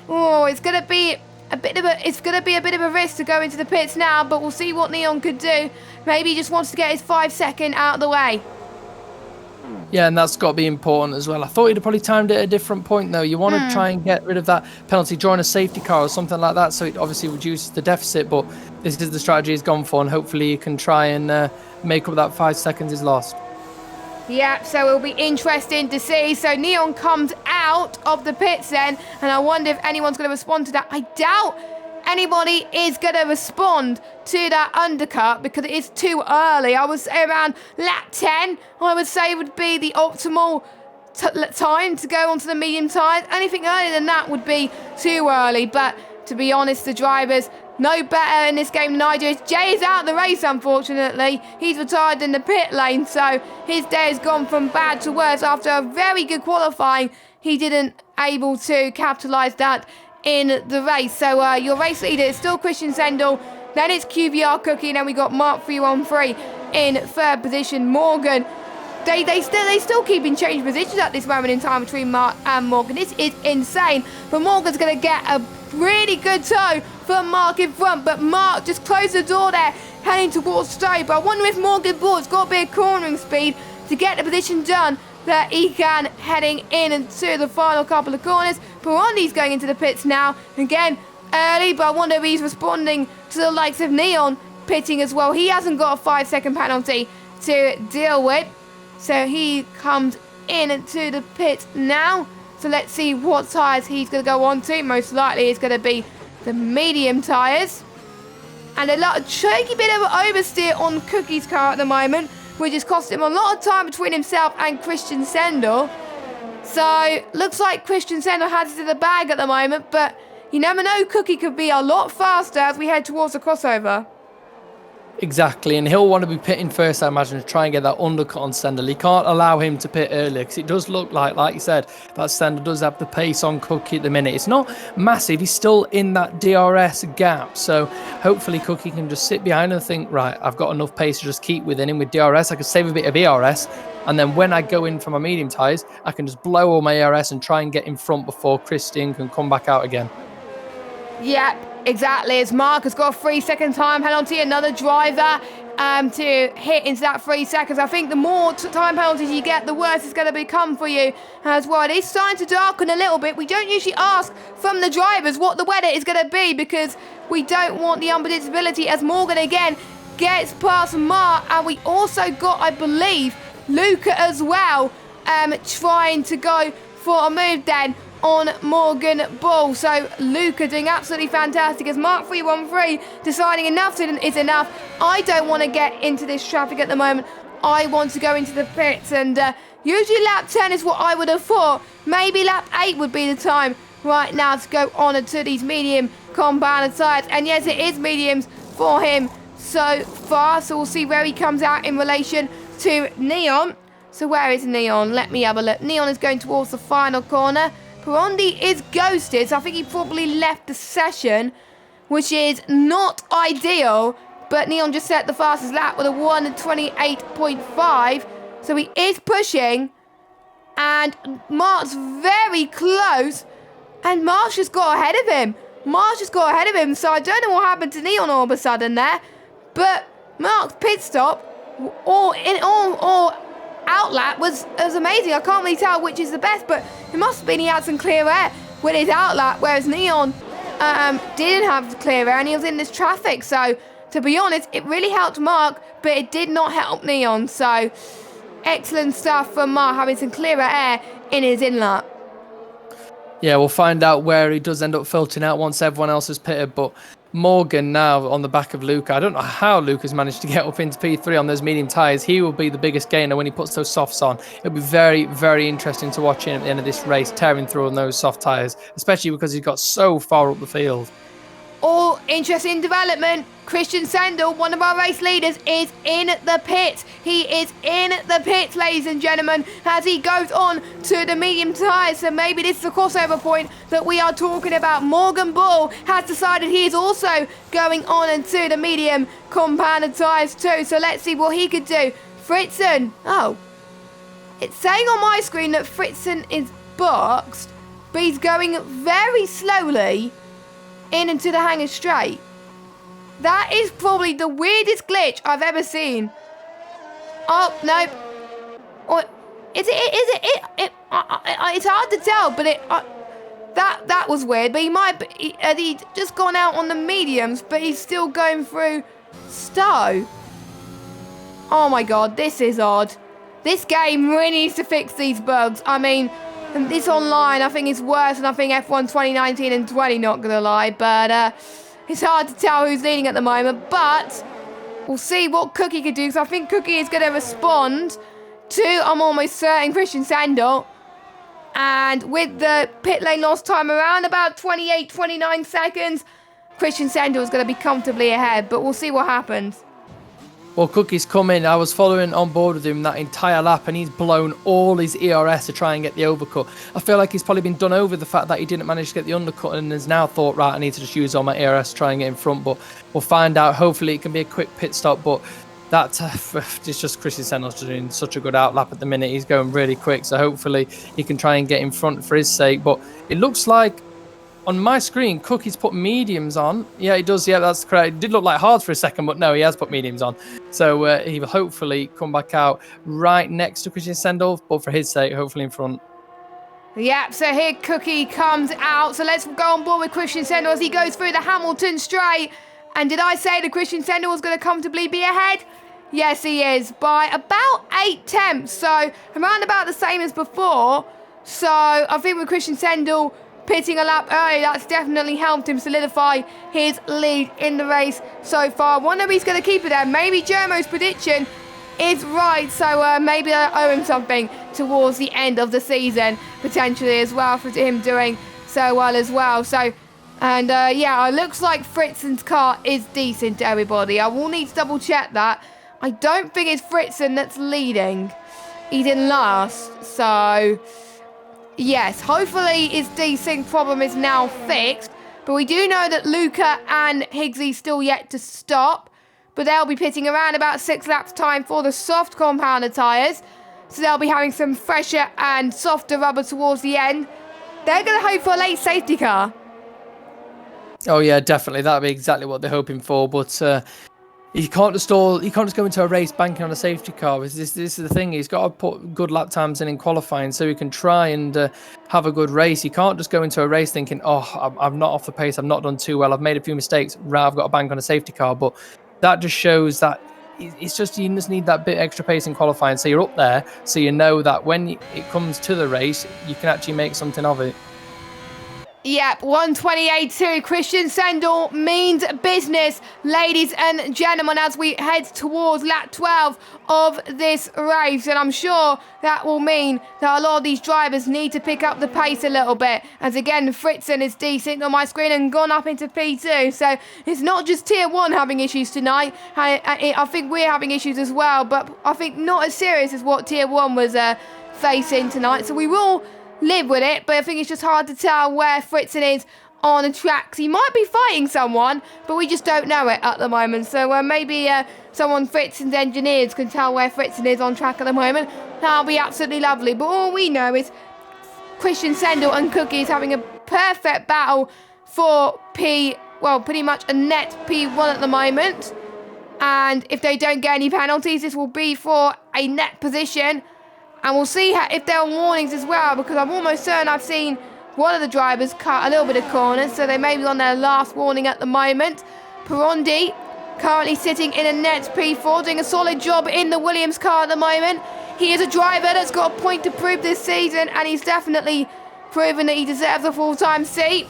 it's going to be a bit of a risk to go into the pits now, but we'll see what Neon could do. Maybe he just wants to get his 5-second out of the way. Yeah, and that's got to be important as well. I thought he'd have probably timed it at a different point, though. You want to try and get rid of that penalty, join a safety car or something like that, so it obviously reduces the deficit, but this is the strategy he's gone for, and hopefully he can try and make up that 5 seconds he's lost. Yeah, so it'll be interesting to see. So Neon comes out of the pits then, and I wonder if anyone's going to respond to that. I doubt anybody is going to respond to that undercut, because it is too early. I would say around lap 10, I would say would be the optimal time to go onto the medium tyres. Anything earlier than that would be too early. But to be honest, the drivers know better in this game than I do. Jay is out of the race, unfortunately. He's retired in the pit lane, so his day has gone from bad to worse. After a very good qualifying, he didn't able to capitalise that in the race. So your race leader is still Christian Sendel, then it's QVR Cookie, and then we got Mark 313 in 3rd position. Morgan, they still keeping change positions at this moment in time between Mark and Morgan. This is insane, but Morgan's going to get a really good toe from Mark in front, but Mark just closed the door there, heading towards straight. But I wonder if Morgan Ball's got a bit of cornering speed to get the position done that he can, heading into the final couple of corners. Perondi's going into the pits now, again early, but I wonder if he's responding to the likes of Neon pitting as well. He hasn't got a 5-second penalty to deal with, so he comes into the pits now. So let's see what tyres he's going to go on to. Most likely it's going to be the medium tyres. And a shaky bit of an oversteer on Cookie's car at the moment, which has cost him a lot of time between himself and Christian Sendel. So looks like Christian Sendel has it in the bag at the moment, but you never know, Cookie could be a lot faster as we head towards the crossover. Exactly, and he'll want to be pitting first, I imagine, to try and get that undercut on Sendel. He can't allow him to pit earlier, because it does look like you said, that Sendel does have the pace on Cookie at the minute. It's not massive, he's still in that DRS gap, so hopefully Cookie can just sit behind and think, right, I've got enough pace to just keep within him with DRS. I can save a bit of ERS, and then when I go in for my medium tyres, I can just blow all my ERS and try and get in front before Christian can come back out again. Yeah, exactly. As Mark has got a 3-second time penalty, another driver to hit into that 3 seconds. I think the more time penalties you get, the worse it's going to become for you as well. It is starting to darken a little bit. We don't usually ask from the drivers what the weather is going to be, because we don't want the unpredictability, as Morgan again gets past Mark. And we also got, I believe, Luca as well trying to go for a move then on Morgan Bull. So Luca doing absolutely fantastic as Mark 313 deciding enough is enough. I don't want to get into this traffic at the moment. I want to go into the pits, and usually lap 10 is what I would have thought. Maybe lap 8 would be the time right now to go on to these medium compounded tyres. And yes, it is mediums for him so far. So we'll see where he comes out in relation to Neon. So where is Neon? Let me have a look. Neon is going towards the final corner. Perondi is ghosted, so I think he probably left the session, which is not ideal. But Neon just set the fastest lap with a 1:28.5. So he is pushing. And Mark's very close. And Mark's just got ahead of him. So I don't know what happened to Neon all of a sudden there. But Mark's pit stop or outlap was amazing. I can't really tell which is the best, but it must have been he had some clear air with his outlap, whereas Neon didn't have clear air and he was in this traffic. So to be honest, it really helped Mark, but it did not help Neon. So excellent stuff from Mark, having some clearer air in his in-lap. Yeah, we'll find out where he does end up filtering out once everyone else has pitted. But Morgan now on the back of Luca. I don't know how Luca's managed to get up into P3 on those medium tyres. He will be the biggest gainer when he puts those softs on. It'll be very, very interesting to watch him at the end of this race, tearing through on those soft tyres, especially because he's got so far up the field. All interesting development. Christian Sandel, one of our race leaders, is in the pits. He is in the pits, ladies and gentlemen, as he goes on to the medium tyres. So maybe this is the crossover point that we are talking about. Morgan Bull has decided he is also going on into the medium compounded tyres too. So let's see what he could do. Fritzen. Oh, it's saying on my screen that Fritzen is boxed, but he's going very slowly in into the hanger straight. That is probably the weirdest glitch I've ever seen. Oh, no. Or, it's hard to tell, but that was weird. But he might be, he just gone out on the mediums, but he's still going through Stowe. Oh my god, this is odd. This game really needs to fix these bugs. I mean, this online, I think, is worse than I think F1 2019 and 20, not gonna lie. But it's hard to tell who's leading at the moment. But we'll see what Cookie could do. So I think Cookie is going to respond to, I'm almost certain, Christian Sandel. And with the pit lane loss time around about 28, 29 seconds, Christian Sandel is going to be comfortably ahead. But we'll see what happens. Well, Cookie's come in. I was following on board with him that entire lap, and he's blown all his ERS to try and get the overcut. I feel like he's probably been done over the fact that he didn't manage to get the undercut and has now thought, right, I need to just use all my ERS to try and get in front. But we'll find out. Hopefully it can be a quick pit stop. But that it's just Christian Senna's doing such a good outlap at the minute. He's going really quick, so hopefully he can try and get in front for his sake. But it looks like on my screen, Cookie's put mediums on. Yeah, he does. Yeah, that's correct. It did look like hard for a second, but no, he has put mediums on. So he will hopefully come back out right next to Christian Sendel, but for his sake, hopefully in front. Yeah, so here Cookie comes out. So let's go on board with Christian Sendel as he goes through the Hamilton straight. And did I say that Christian Sendel was going to comfortably be ahead? Yes, he is, by about 8 tenths. So around about the same as before. So I think with Christian Sendel pitting a lap early, that's definitely helped him solidify his lead in the race so far. I wonder if he's going to keep it there. Maybe Jermo's prediction is right, so maybe I owe him something towards the end of the season, potentially as well, for him doing so well as well. So, and yeah, it looks like Fritzen's car is decent, everybody. I will need to double check that. I don't think it's Fritzen that's leading. He's in last, so yes, hopefully his desync problem is now fixed. But we do know that Luca and Higgsy still yet to stop. But they'll be pitting around about 6 laps time for the soft compounded tyres. So they'll be having some fresher and softer rubber towards the end. They're going to hope for a late safety car. Oh yeah, definitely. That'll be exactly what they're hoping for. But you can't just go into a race banking on a safety car. This is the thing. He's got to put good lap times in qualifying so he can try and have a good race. You can't just go into a race thinking, oh, I'm not off the pace. I've not done too well. I've made a few mistakes. Right, I've got to bank on a safety car. But that just shows that it's just, you just need that bit extra pace in qualifying. So you're up there, so you know that when it comes to the race, you can actually make something of it. Yep, 128.2. Christian Sendel means business, ladies and gentlemen, as we head towards lap 12 of this race. And I'm sure that will mean that a lot of these drivers need to pick up the pace a little bit. As again, Fritzen is desynced on my screen and gone up into P2. So it's not just Tier 1 having issues tonight. I think we're having issues as well, but I think not as serious as what Tier 1 was facing tonight. So we will live with it, but I think it's just hard to tell where Fritzen is on the track. He might be fighting someone, but we just don't know it at the moment. So maybe someone Fritzen's engineers can tell where Fritzen is on track at the moment. That'll be absolutely lovely. But all we know is Christian Sendel and Cookie is having a perfect battle for pretty much a net P1 at the moment. And if they don't get any penalties, this will be for a net position. And we'll see if there are warnings as well, because I'm almost certain I've seen one of the drivers cut a little bit of corners, so they may be on their last warning at the moment. Perondi currently sitting in a net P4, doing a solid job in the Williams car at the moment. He is a driver that's got a point to prove this season, and he's definitely proven that he deserves a full-time seat.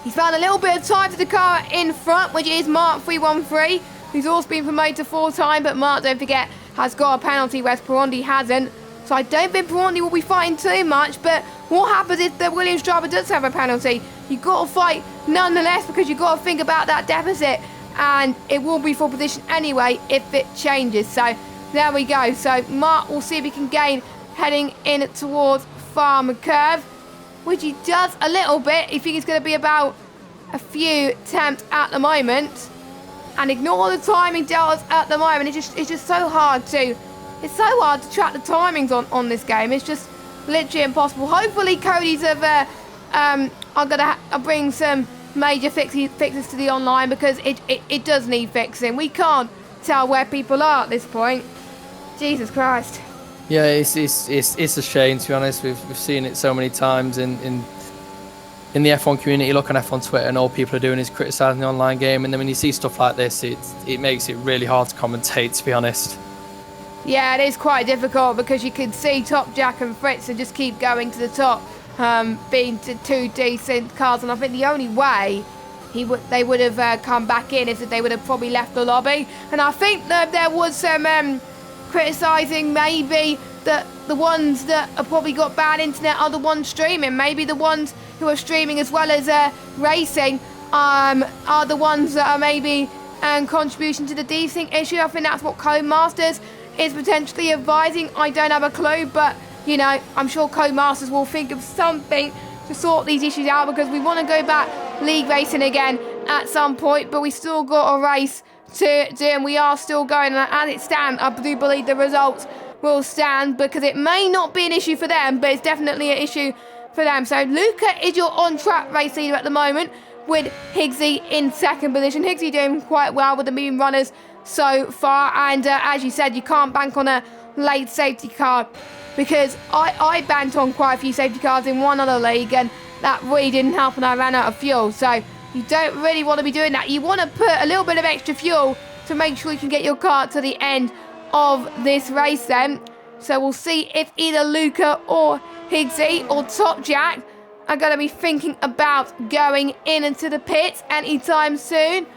He's found a little bit of time to the car in front, which is Mark 313, who's also been promoted to full-time, but Mark, don't forget, has got a penalty, whereas Perondi hasn't. So I don't think Perondi will be fighting too much, but what happens if the Williams driver does have a penalty? You've got to fight nonetheless, because you've got to think about that deficit, and it will be for position anyway if it changes. So there we go. So Mark will see if he can gain heading in towards Farmer Curve, which he does a little bit. I think it's going to be about a few tenths at the moment. And ignore the timing deltas at the moment. It's just so hard to track the timings on this game. It's just literally impossible. Hopefully Cody's are gonna bring some major fixes to the online, because it does need fixing. We can't tell where people are at this point. Jesus Christ. Yeah, it's a shame, to be honest. We've seen it so many times in the F1 community. Look on F1 Twitter, and all people are doing is criticising the online game. And then when you see stuff like this, it makes it really hard to commentate, to be honest. Yeah, it is quite difficult, because you can see Top Jack and Fritz and just keep going to the top, being two decent cars. And I think the only way they would have come back in is that they would have probably left the lobby. And I think that there was some criticising maybe that the ones that have probably got bad internet are the ones streaming. Maybe the ones who are streaming as well as racing are the ones that are maybe contribution to the desync issue. I think that's what Codemasters is potentially advising. I don't have a clue, but you know, I'm sure Codemasters will think of something to sort these issues out, because we want to go back league racing again at some point, but we still got a race to do, and we are still going. And as it stands, I do believe the results will stand, because it may not be an issue for them, but it's definitely an issue for them. So Luca is your on-track race leader at the moment, with Higgsy in second position. Higgsy doing quite well with the medium runners so far, and as you said, you can't bank on a late safety car, because I banked on quite a few safety cars in one other league, and that really didn't help, and I ran out of fuel. So you don't really want to be doing that. You want to put a little bit of extra fuel to make sure you can get your car to the end of this race then. So we'll see if either Luca or Higgsy or Top Jack are going to be thinking about going into the pits anytime soon.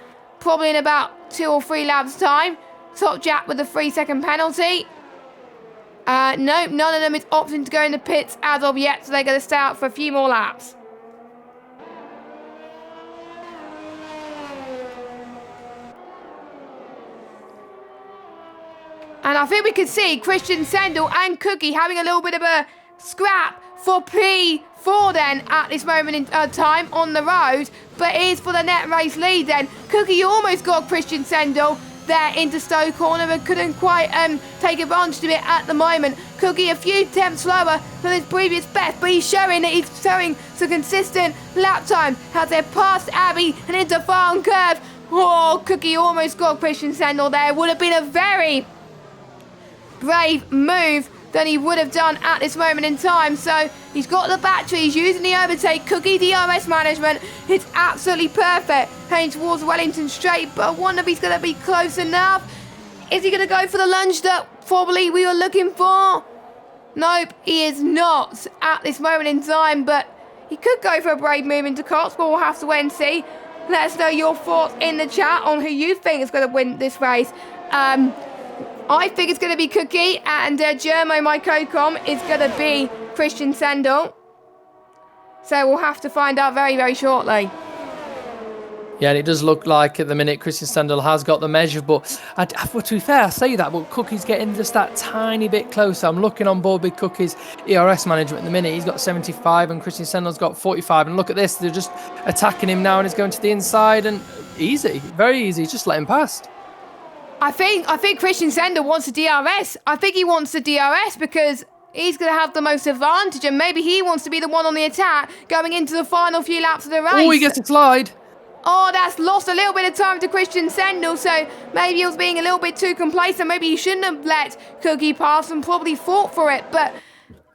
Probably in about 2 or 3 laps time. Top Jack with a 3-second penalty. No, none of them is opting to go in the pits as of yet, so they're going to stay out for a few more laps. And I think we can see Christian Sendel and Cookie having a little bit of a scrap for P4 then at this moment in time on the road. But it is for the net race lead then. Cookie, you almost got Christian Sendel there into Stowe Corner, but couldn't quite take advantage of it at the moment. Cookie a few tenths slower than his previous best, but he's showing some consistent lap time as they passed Abbey and into Farm Curve. Oh, Cookie almost got Christian Sendel there. Would have been a very brave move than he would have done at this moment in time. So he's got the battery, he's using the overtake. Cookie DRS management, it's absolutely perfect heading towards Wellington Straight, but I wonder if he's going to be close enough. Is he going to go for the lunge that probably we were looking for? Nope, he is not at this moment in time, but He could go for a brave move into Cops, but we'll have to wait and see. Let us know your thoughts in the chat on who you think is going to win this race. I think it's going to be Cookie, and Germo, my co-com, is going to be Christian Sendel. So we'll have to find out very, very shortly. Yeah, and it does look like at the minute Christian Sendel has got the measure, but to be fair, I say that, but Cookie's getting just that tiny bit closer. I'm looking on board with Cookie's ERS management at the minute. He's got 75 and Christian Sendel's got 45. And look at this, they're just attacking him now and he's going to the inside and easy, very easy, just let him past. I think Christian Sendel wants a DRS. I think he wants a DRS because he's going to have the most advantage and maybe he wants to be the one on the attack going into the final few laps of the race. Oh, he gets a slide. Oh, that's lost a little bit of time to Christian Sendel, so maybe he was being a little bit too complacent. Maybe he shouldn't have let Cookie pass and probably fought for it. But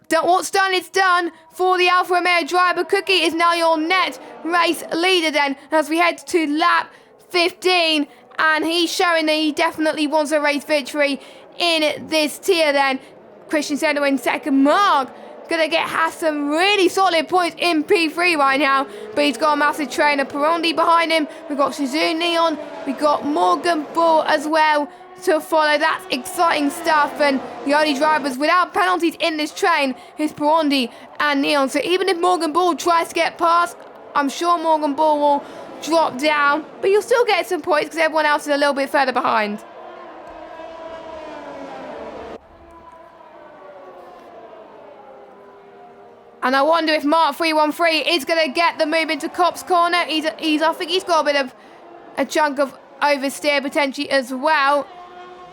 what's done is done for the Alfa Romeo driver. Cookie is now your net race leader then as we head to lap 15. And he's showing that he definitely wants a race victory in this tier then. Christian Sendel in second. Mark gonna has some really solid points in P3 right now, but he's got a massive trainer. Perondi behind him. We've got Shizu Neon. We've got Morgan Bull as well to follow. That's exciting stuff. And the only drivers without penalties in this train is Perondi and Neon. So even if Morgan Bull tries to get past, I'm sure Morgan Bull will drop down, but you'll still get some points because everyone else is a little bit further behind. And I wonder if Mark 313 is going to get the move into Cop's corner. I think he's got a bit of a chunk of oversteer potentially as well.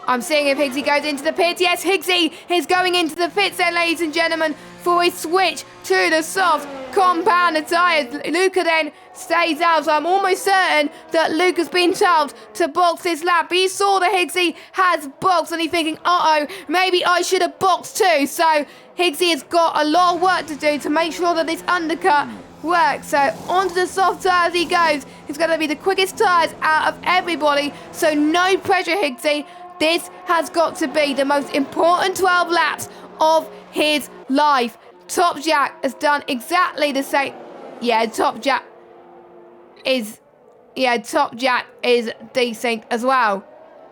I'm seeing if Higgsy goes into the pits. Yes, Higgsy is going into the pits then, ladies and gentlemen, for his switch to the soft compound tyres. Luca then stays out, so I'm almost certain that Luca's been told to box this lap. But he saw that Higgsy has boxed and he's thinking, uh-oh, maybe I should have boxed too. So Higgsy has got a lot of work to do to make sure that this undercut works. So onto the soft tyres he goes. It's going to be the quickest tyres out of everybody, so no pressure, Higgsy. This has got to be the most important 12 laps of his life. Top Jack has done exactly the same. Yeah, Top Jack is decent as well.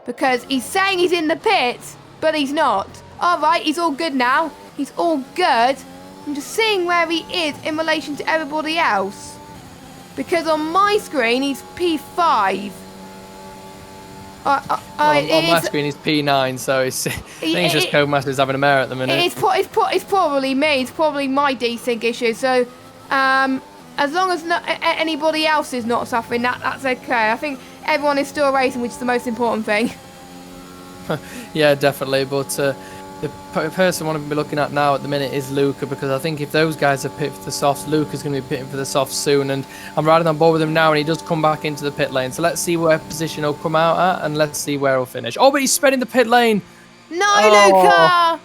Because he's saying he's in the pits, but he's not. All right, he's all good now. He's all good. I'm just seeing where he is in relation to everybody else. Because on my screen, he's P5. On my screen, he's P9, so I think it's just Codemasters having a mare at the minute. It's probably me. It's probably my desync issue. So, as long as anybody else is not suffering, that's okay. I think everyone is still racing, which is the most important thing. Yeah, definitely. But the person I want to be looking at now at the minute is Luca, because I think if those guys are pitting for the softs, Luca's going to be pitting for the softs soon, and I'm riding on board with him now, and he does come back into the pit lane. So let's see where position he'll come out at, and let's see where he'll finish. Oh, but he's spreading the pit lane. No, Luca!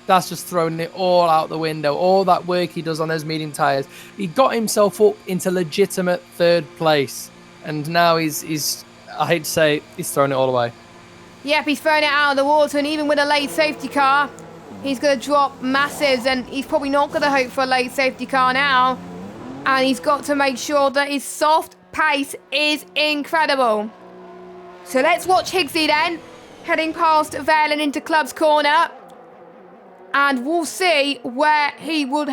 That's just throwing it all out the window. All that work he does on those medium tyres. He got himself up into legitimate third place, and now he's I hate to say, he's throwing it all away. Yep, he's thrown it out of the water, and even with a late safety car, he's going to drop massives, and he's probably not going to hope for a late safety car now. And he's got to make sure that his soft pace is incredible. So let's watch Higgsy then, heading past Vale and into Club's corner. And we'll see where he would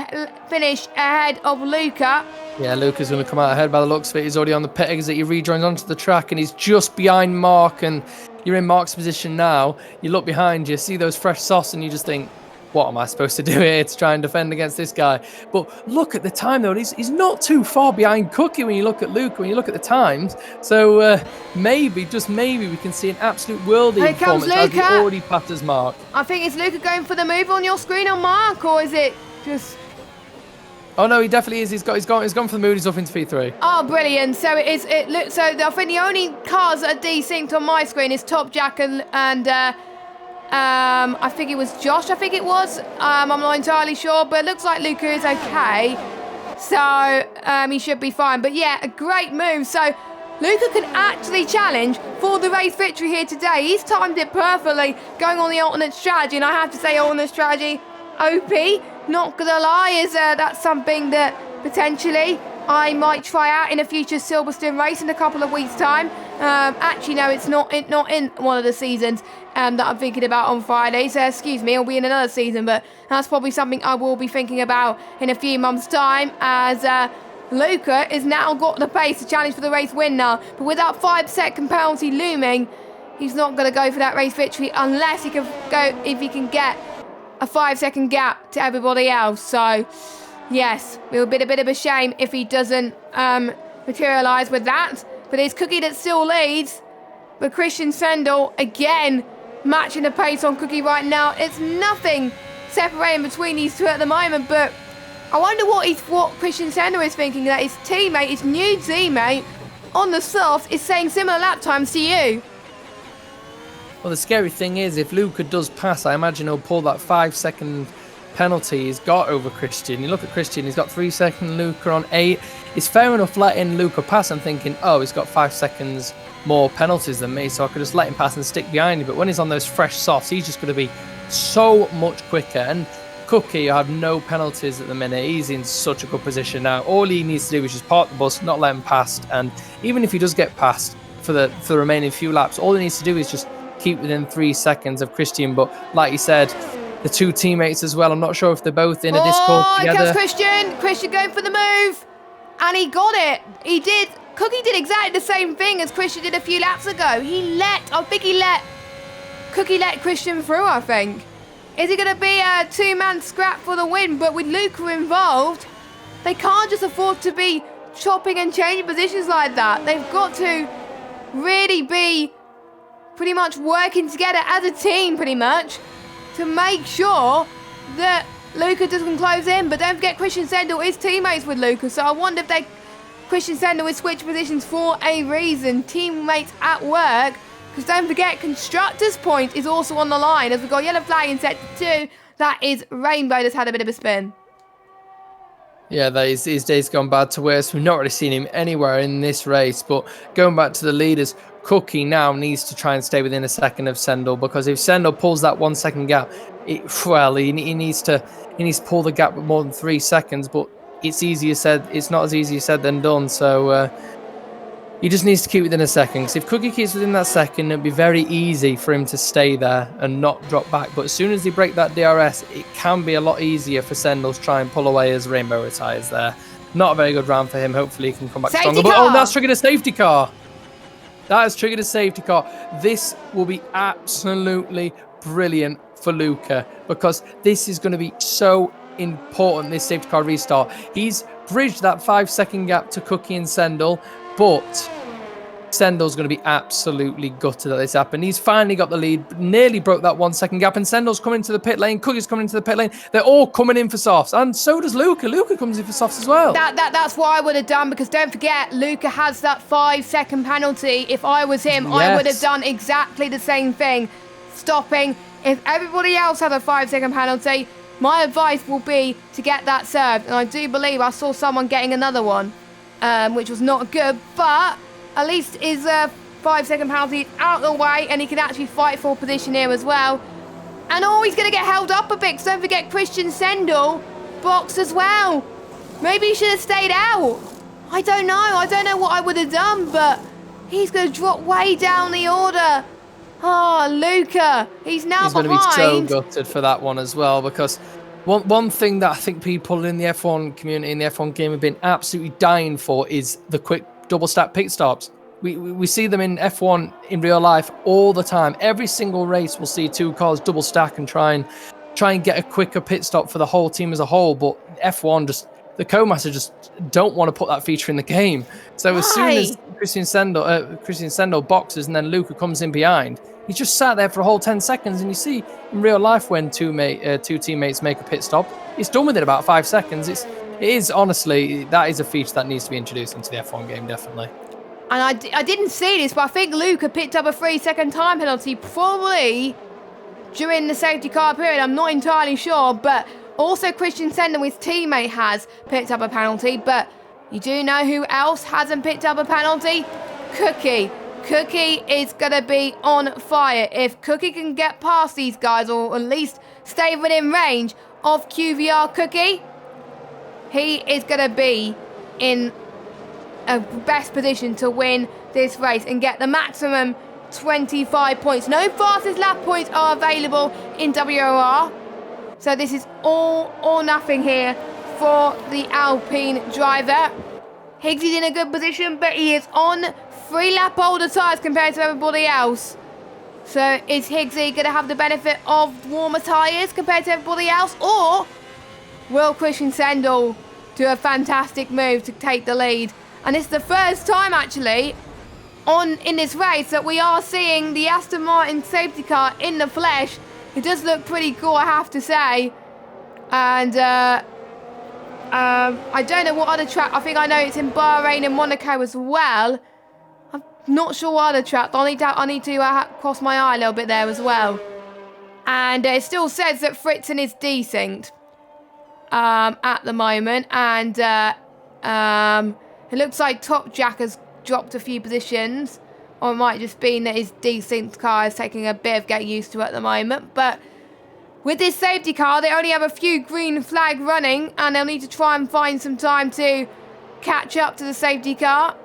finish ahead of Luca. Yeah, Luca's going to come out ahead by the looks of it. He's already on the pit exit. He rejoins onto the track, and he's just behind Mark, and you're in Mark's position now. You look behind you, see those fresh softs, and you just think, what am I supposed to do here to try and defend against this guy? But look at the time, though. He's not too far behind Cookie when you look at Luca, when you look at the times. So maybe, just maybe, we can see an absolute worldie performance as he already passes Mark. I think, is Luca going for the move on your screen on Mark, or is it just... Oh no, he definitely is. He's gone for the move. He's off into P3. Oh, brilliant! So so I think the only cars that are desynced on my screen is Top Jack and I think it was Josh. I think it was. I'm not entirely sure, but it looks like Luca is okay. So he should be fine. But yeah, a great move. So Luca can actually challenge for the race victory here today. He's timed it perfectly, going on the alternate strategy, and I have to say, alternate strategy, OP. not gonna lie, that's something that potentially I might try out in a future Silverstone race in a couple of weeks' time. Actually, no, it's not in one of the seasons that I'm thinking about on Friday. So, excuse me, it'll be in another season, but that's probably something I will be thinking about in a few months' time, as Luca has now got the pace to challenge for the race win now. But with that 5-second penalty looming, he's not going to go for that race victory unless he can go, if he can get a 5-second gap to everybody else. So, yes, it will be a bit of a shame if he doesn't materialise with that. But it's Cookie that still leads. But Christian Sendel, again, matching the pace on Cookie right now. It's nothing separating between these two at the moment. But I wonder what Christian Sendel is thinking, that his teammate, his new teammate, on the softs is saying similar lap times to you. Well, the scary thing is, if Luca does pass, I imagine he'll pull that 5-second penalty he's got over Christian. You look at Christian, he's got 3 seconds, Luca on 8. It's fair enough letting Luca pass and thinking, oh, he's got 5 seconds more penalties than me, so I could just let him pass and stick behind him. But when he's on those fresh softs, he's just going to be so much quicker. And Cookie, I have no penalties at the minute. He's in such a good position now. All he needs to do is just park the bus, not let him past. And even if he does get past for the remaining few laps, all he needs to do is just keep within 3 seconds of Christian. But like you said, the two teammates as well, I'm not sure if they're both in a Discord together. Here comes Christian going for the move, and he got it. He did. Cookie did exactly the same thing as Christian did a few laps ago. Cookie let Christian through, I think. Is it going to be a two-man scrap for the win? But with Luca involved, they can't just afford to be chopping and changing positions like that. They've got to really be pretty much working together as a team, pretty much, to make sure that Luca doesn't close in. But don't forget, Christian Sendel is teammates with Luca, so I wonder if Christian Sendel will switch positions for a reason. Teammates at work, because don't forget, Constructors' Point is also on the line, as we've got yellow flag in sector 2. That is Rainbow that's had a bit of a spin. Yeah, his day's gone bad to worse. We've not really seen him anywhere in this race, but going back to the leaders, Cookie now needs to try and stay within a second of Sendel, because if Sendel pulls that 1 second gap, he needs to pull the gap with more than 3 seconds. But it's not as easy said than done. So he just needs to keep within a second. Because if Cookie keeps within that second, it'll be very easy for him to stay there and not drop back. But as soon as they break that DRS, it can be a lot easier for Sendel to try and pull away as Rainbow retires there. Not a very good round for him. Hopefully he can come back stronger. But, that's triggered a safety car. That has triggered a safety car. This will be absolutely brilliant for Luca, because this is going to be so important, this safety car restart. He's bridged that 5 second gap to Cookie and Sendel, but Sendel's going to be absolutely gutted that this happened. He's finally got the lead, nearly broke that 1 second gap, and Sendel's coming to the pit lane, Cookie's coming into the pit lane. They're all coming in for softs, and so does Luca. Luca comes in for softs as well. That's what I would have done, because don't forget, Luca has that 5 second penalty. If I was him, yes, I would have done exactly the same thing, stopping. If everybody else had a 5 second penalty, my advice will be to get that served. And I do believe I saw someone getting another one, which was not good, but at least his 5 second penalty out of the way, and he can actually fight for position here as well. And he's going to get held up a bit, because don't forget, Christian Sendel boxed as well. Maybe he should have stayed out. I don't know what I would have done, but he's going to drop way down the order. Oh, Luca, he's behind. Going to be so gutted for that one as well, because one thing that I think people in the F1 community, in the F1 game, have been absolutely dying for is the quick double stack pit stops. We see them in F1 in real life all the time. Every single race we'll see 2 cars double stack and try and get a quicker pit stop for the whole team as a whole. But F1 the co-master just don't want to put that feature in the game. So as soon as Christian Sendel boxes and then Luca comes in behind, he just sat there for a whole 10 seconds. And you see in real life when two teammates make a pit stop, it's done within about 5 seconds. It is honestly, that is a feature that needs to be introduced into the F1 game, definitely. And I didn't see this, but I think Luca picked up a 3 second time penalty probably during the safety car period. I'm not entirely sure, but also Christian Sendel, his teammate, has picked up a penalty. But you do know who else hasn't picked up a penalty? Cookie. Cookie is going to be on fire. If Cookie can get past these guys, or at least stay within range, of QVR Cookie, he is going to be in a best position to win this race and get the maximum 25 points. No fastest lap points are available in WOR. So this is all or nothing here for the Alpine driver. Higgsy's in a good position, but he is on 3 lap older tyres compared to everybody else. So is Higgsy going to have the benefit of warmer tyres compared to everybody else? Or will Christian Sendel do a fantastic move to take the lead? And it's the first time actually in this race that we are seeing the Aston Martin safety car in the flesh. It does look pretty cool, I have to say. And I don't know what other track. I think I know it's in Bahrain and Monaco as well. I'm not sure what other track. I need to cross my eye a little bit there as well. And it still says that Fritzen is desynced at the moment. And it looks like Top Jack has dropped a few positions. Or it might just be that his desynced car is taking a bit of getting used to at the moment. But with this safety car, they only have a few green flag running, and they'll need to try and find some time to catch up to the safety car.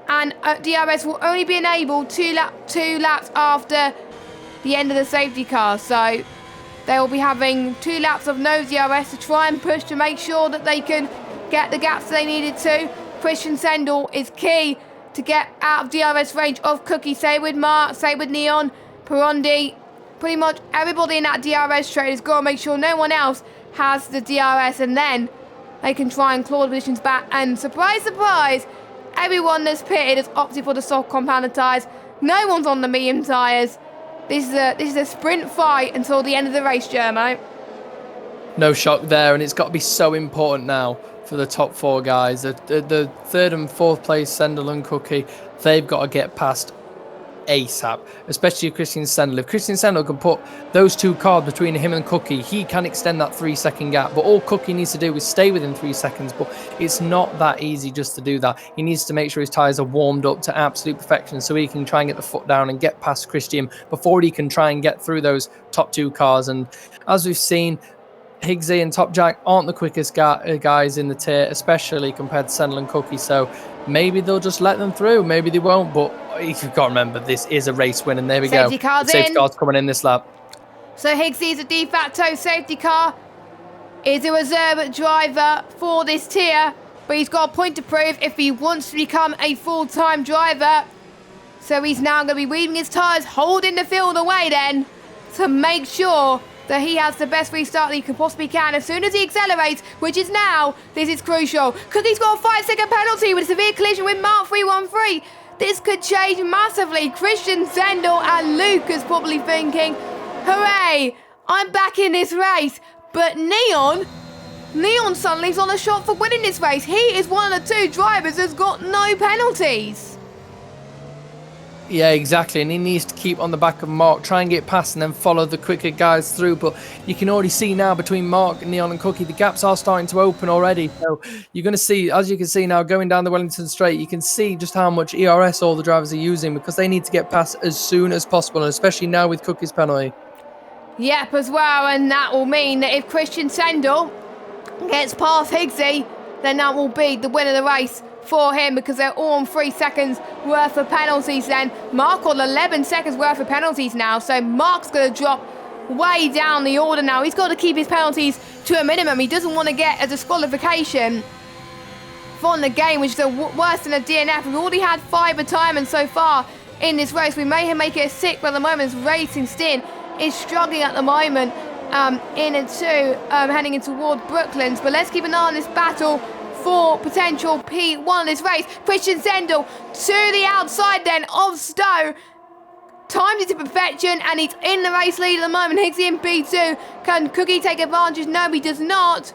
And DRS will only be enabled two laps after the end of the safety car. So they will be having 2 laps of no DRS to try and push to make sure that they can get the gaps they needed to. Christian Sendel is key to get out of DRS range of Cookie. Same with Mark, same with Neon, Perondi. Pretty much everybody in that DRS trade has got to make sure no one else has the DRS, and then they can try and claw the positions back. And surprise, surprise, everyone that's pitted has opted for the soft compounded tyres. No one's on the medium tyres. This is a sprint fight until the end of the race, Jermo. No shock there, and it's got to be so important now for the top 4 guys. The 3rd and 4th place, Sendel and Cookie, they've got to get past ASAP, especially Christian Sendel. If Christian Sendel can put those 2 cars between him and Cookie, he can extend that 3-second gap. But all Cookie needs to do is stay within 3 seconds. But it's not that easy just to do that. He needs to make sure his tyres are warmed up to absolute perfection so he can try and get the foot down and get past Christian before he can try and get through those top 2 cars. And as we've seen, Higgsy and Top Jack aren't the quickest guys in the tier, especially compared to Sendel and Cookie. So maybe they'll just let them through. Maybe they won't. But you've got to remember, this is a race win. And there we go. Safety car's coming in this lap. So Higgsy's a de facto safety car. Is a reserve driver for this tier. But he's got a point to prove if he wants to become a full-time driver. So he's now going to be weaving his tyres, holding the field away then, to make sure that he has the best restart that he can possibly can. As soon as he accelerates, which is now, this is crucial. Cookie's got a 5-second penalty with a severe collision with Mark 313. This could change massively. Christian Sendel and Luke is probably thinking, hooray, I'm back in this race. But Neon suddenly is on a shot for winning this race. He is one of the 2 drivers that's got no penalties. Yeah, exactly, and he needs to keep on the back of Mark, try and get past and then follow the quicker guys through. But you can already see now between Mark, Neon and Cookie, the gaps are starting to open already. So you're going to see, as you can see now, going down the Wellington Straight, you can see just how much ERS all the drivers are using because they need to get past as soon as possible, and especially now with Cookie's penalty. Yep, as well, and that will mean that if Christian Sendel gets past Higgsy, then that will be the win of the race for him because they're all on 3 seconds worth of penalties then. Mark on 11 seconds worth of penalties now, so Mark's going to drop way down the order now. He's got to keep his penalties to a minimum. He doesn't want to get a disqualification from the game, which is worse than a DNF. We've already had 5 retirements so far in this race. We may make it a 6, but at the moment Racing Stint is struggling at the moment heading in toward Brooklands. But let's keep an eye on this battle for potential P1 of this race. Christian Sendel to the outside then of Stowe. Timed it to perfection and he's in the race lead at the moment. Higgsy in P2. Can Cookie take advantage? No, he does not.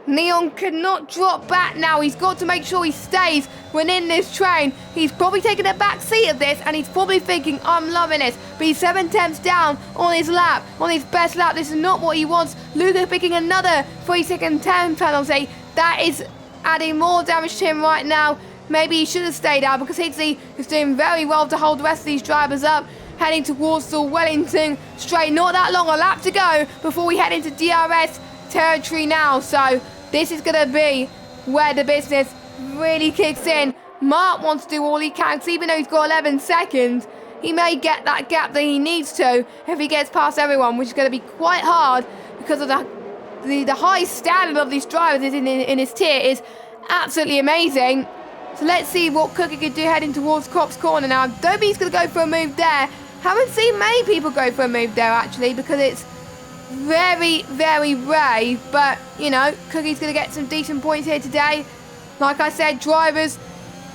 Neon cannot drop back now. He's got to make sure he stays within this train. He's probably taking a back seat of this and he's probably thinking, I'm loving this. But he's 7 tenths down on his lap, on his best lap. This is not what he wants. Luca picking another 3-second time penalty. That is adding more damage to him right now. Maybe he should have stayed out because Higgsy is doing very well to hold the rest of these drivers up. Heading towards the Wellington Straight. Not that long a lap to go before we head into DRS territory now. So this is going to be where the business really kicks in. Mark wants to do all he can, because even though he's got 11 seconds, he may get that gap that he needs to if he gets past everyone, which is going to be quite hard because of the high standard of these drivers in his tier is absolutely amazing. So let's see what Cookie could do heading towards Cop's Corner now. Don't think he's going to go for a move there. Haven't seen many people go for a move there, actually, because it's very, very brave. But, you know, Cookie's going to get some decent points here today. Like I said, drivers,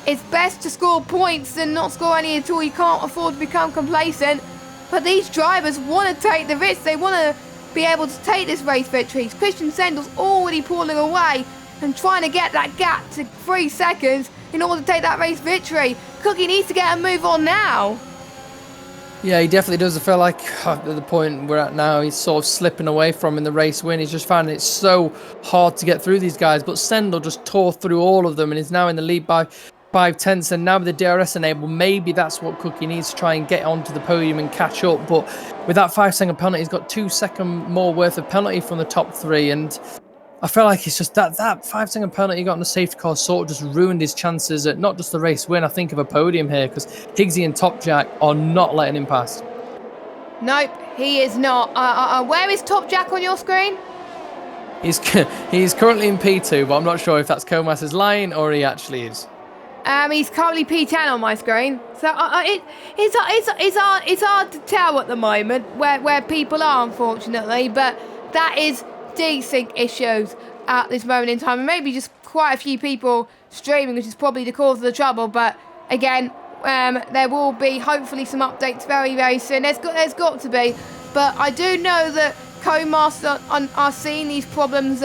it's best to score points than not score any at all. You can't afford to become complacent. But these drivers want to take the risk. They want to be able to take this race victory. Christian Sendel's already pulling away and trying to get that gap to 3 seconds in order to take that race victory. Cookie needs to get a move on now. Yeah, he definitely does. I feel like at the point we're at now, he's sort of slipping away from in the race win. He's just finding it so hard to get through these guys. But Sendel just tore through all of them and is now in the lead by 5/10. And now with the DRS enabled, maybe that's what Cookie needs to try and get onto the podium and catch up. But with that 5-second penalty, he's got 2 seconds more worth of penalty from the top three. And I feel like it's just that 5-second penalty he got on the safety car sort of just ruined his chances at not just the race win, I think, of a podium here, because Higgsy and Top Jack are not letting him pass. Nope, he is not. Where is Top Jack on your screen? He's currently in P2, but I'm not sure if that's Comas's line or he actually is. He's currently P10 on my screen, so it's hard to tell at the moment where people are, unfortunately. But that is desync issues at this moment in time, and maybe just quite a few people streaming, which is probably the cause of the trouble. But again, there will be hopefully some updates very, very soon. There's got to be, but I do know that Codemasters are seeing these problems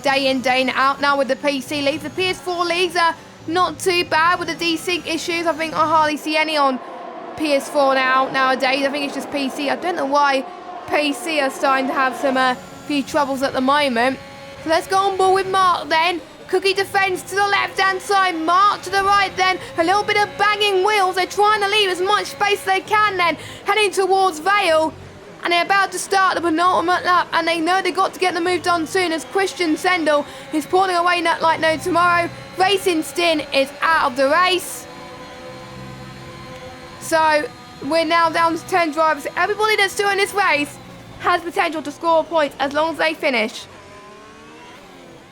day in, day out now with the PC leagues. The PS4 leagues are not too bad with the desync issues. I think I hardly see any on PS4 nowadays. I think it's just PC. I don't know why PC are starting to have some few troubles at the moment. So let's go on board with Mark then. Cookie defends to the left hand side, Mark to the right then. A little bit of banging wheels. They're trying to leave as much space as they can then. Heading towards Vale. And they're about to start the penultimate lap. And they know they've got to get the move done soon, as Christian Sendel is pulling away like no tomorrow. Racing Stin is out of the race. So we're now down to 10 drivers. Everybody that's doing this race has potential to score points as long as they finish.